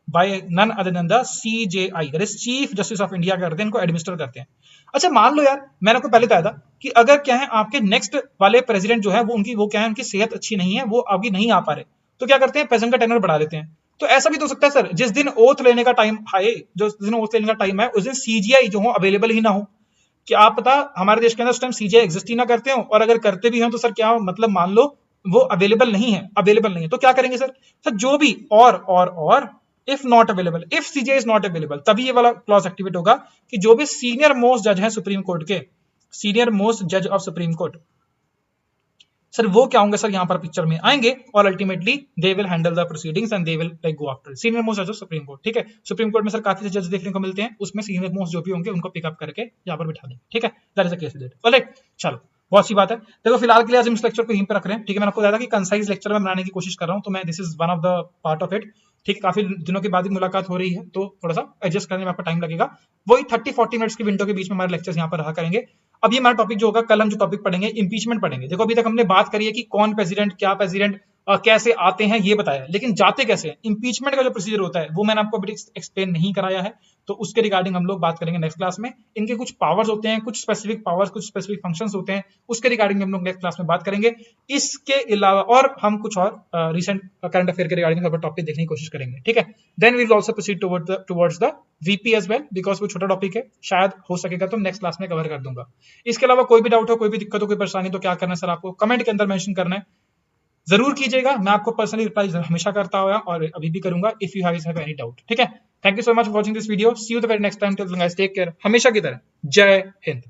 by none other than the CJI, that is chief justice of India करते हैं, इनको एडमिनिस्टर करते हैं। अच्छा मान लो यार, मैंने आपको पहले बताया था कि अगर क्या है आपके नेक्स्ट वाले प्रेसिडेंट जो है वो क्या है, उनकी सेहत अच्छी नहीं है, वो अभी नहीं आ पा रहे, तो क्या करते हैं, प्रेसिडेंट का टेनर बढ़ा देते हैं। तो ऐसा भी तो हो सकता है सर, जिस दिन ओथ लेने का टाइम आए, जो जिस दिन ओथ लेने का टाइम है, उस दिन CGI जो हो अवेलेबल ही ना हो, कि आप पता हमारे देश के अंदर उस टाइम सीजीआई एग्जिस्ट ही ना करते हो, और अगर करते भी हो तो सर क्या हो, मतलब मान लो वो अवेलेबल नहीं है, तो क्या करेंगे सर? सर जो भी और if not available, if CGI is not available, तभी ये वाला क्लॉज एक्टिवेट होगा कि जो भी सीनियर मोस्ट जज है सुप्रीम कोर्ट के, सीनियर मोस्ट जज ऑफ सुप्रीम कोर्ट, सर वो क्या होंगे सर, यहाँ पर पिक्चर में आएंगे और ultimately they will handle the proceedings and they will like go after senior most जज ऑफ सुप्रीम कोर्ट। ठीक है, सुप्रीम कोर्ट में सर काफी जज देखने को मिलते हैं, उसमें सीनियर मोस्ट जो भी होंगे उनको पिकअप करके यहाँ पर बिठा देंगे। ठीक है, that is the case with it. Alright, चलो बहुत सी बात है। देखो फिलहाल के लिए आज हम इस लेक्चर को यहीं पे रख रहे हैं। ठीक है, मैंने आपको बताया था कि कंसाइज लेक्चर में बनाने की कोशिश कर रहा हूँ, तो मैं this is one of the part of it. ठीक है, काफी दिनों के बाद ही मुलाकात हो रही है, तो थोड़ा सा एडजस्ट करने में आपको टाइम लगेगा। वही 30-40 मिनट्स की विंडो के बीच में हमारे लेक्चर्स यहाँ पर रहा करेंगे। अब ये हमारा टॉपिक जो होगा, कल हम जो टॉपिक पढ़ेंगे इंपीचमेंट पढ़ेंगे। देखो अभी तक हमने बात करी है कि कौन प्रेसिडेंट, क्या प्रेसिडेंट, कैसे आते हैं ये बताया, लेकिन जाते कैसे हैं। इंपीचमेंट का जो प्रोसीजर होता है वो मैंने आपको अभी एक्सप्लेन नहीं कराया है, तो उसके रिगार्डिंग हम लोग बात करेंगे नेक्स्ट क्लास में। इनके कुछ पावर्स होते हैं, कुछ स्पेसिफिक पावर्स, कुछ स्पेसिफिक फंक्शंस होते हैं, उसके रिगार्डिंग हम लोग नेक्स्ट क्लास में बात करेंगे। इसके अलावा और हम कुछ और रिसेंट करंट अफेयर के रिगार्डिंग टॉपिक देखने की कोशिश करेंगे। ठीक है, then we will also proceed towards the VP as well, because वो छोटा टॉपिक है, शायद हो सकेगा तो नेक्स्ट क्लास में कवर कर दूंगा। इसके अलावा कोई भी डाउट हो, कोई भी दिक्कत हो, कोई परेशानी, तो क्या करना है सर, आपको कमेंट के अंदर मेंशन करना है, जरूर कीजिएगा। मैं आपको पर्सनली रिप्लाई हमेशा करता हुआ और अभी भी करूंगा if you have any doubt. ठीक है, thank you so much for watching this video, see you the very next time, till then guys take care, हमेशा की तरह जय हिंद।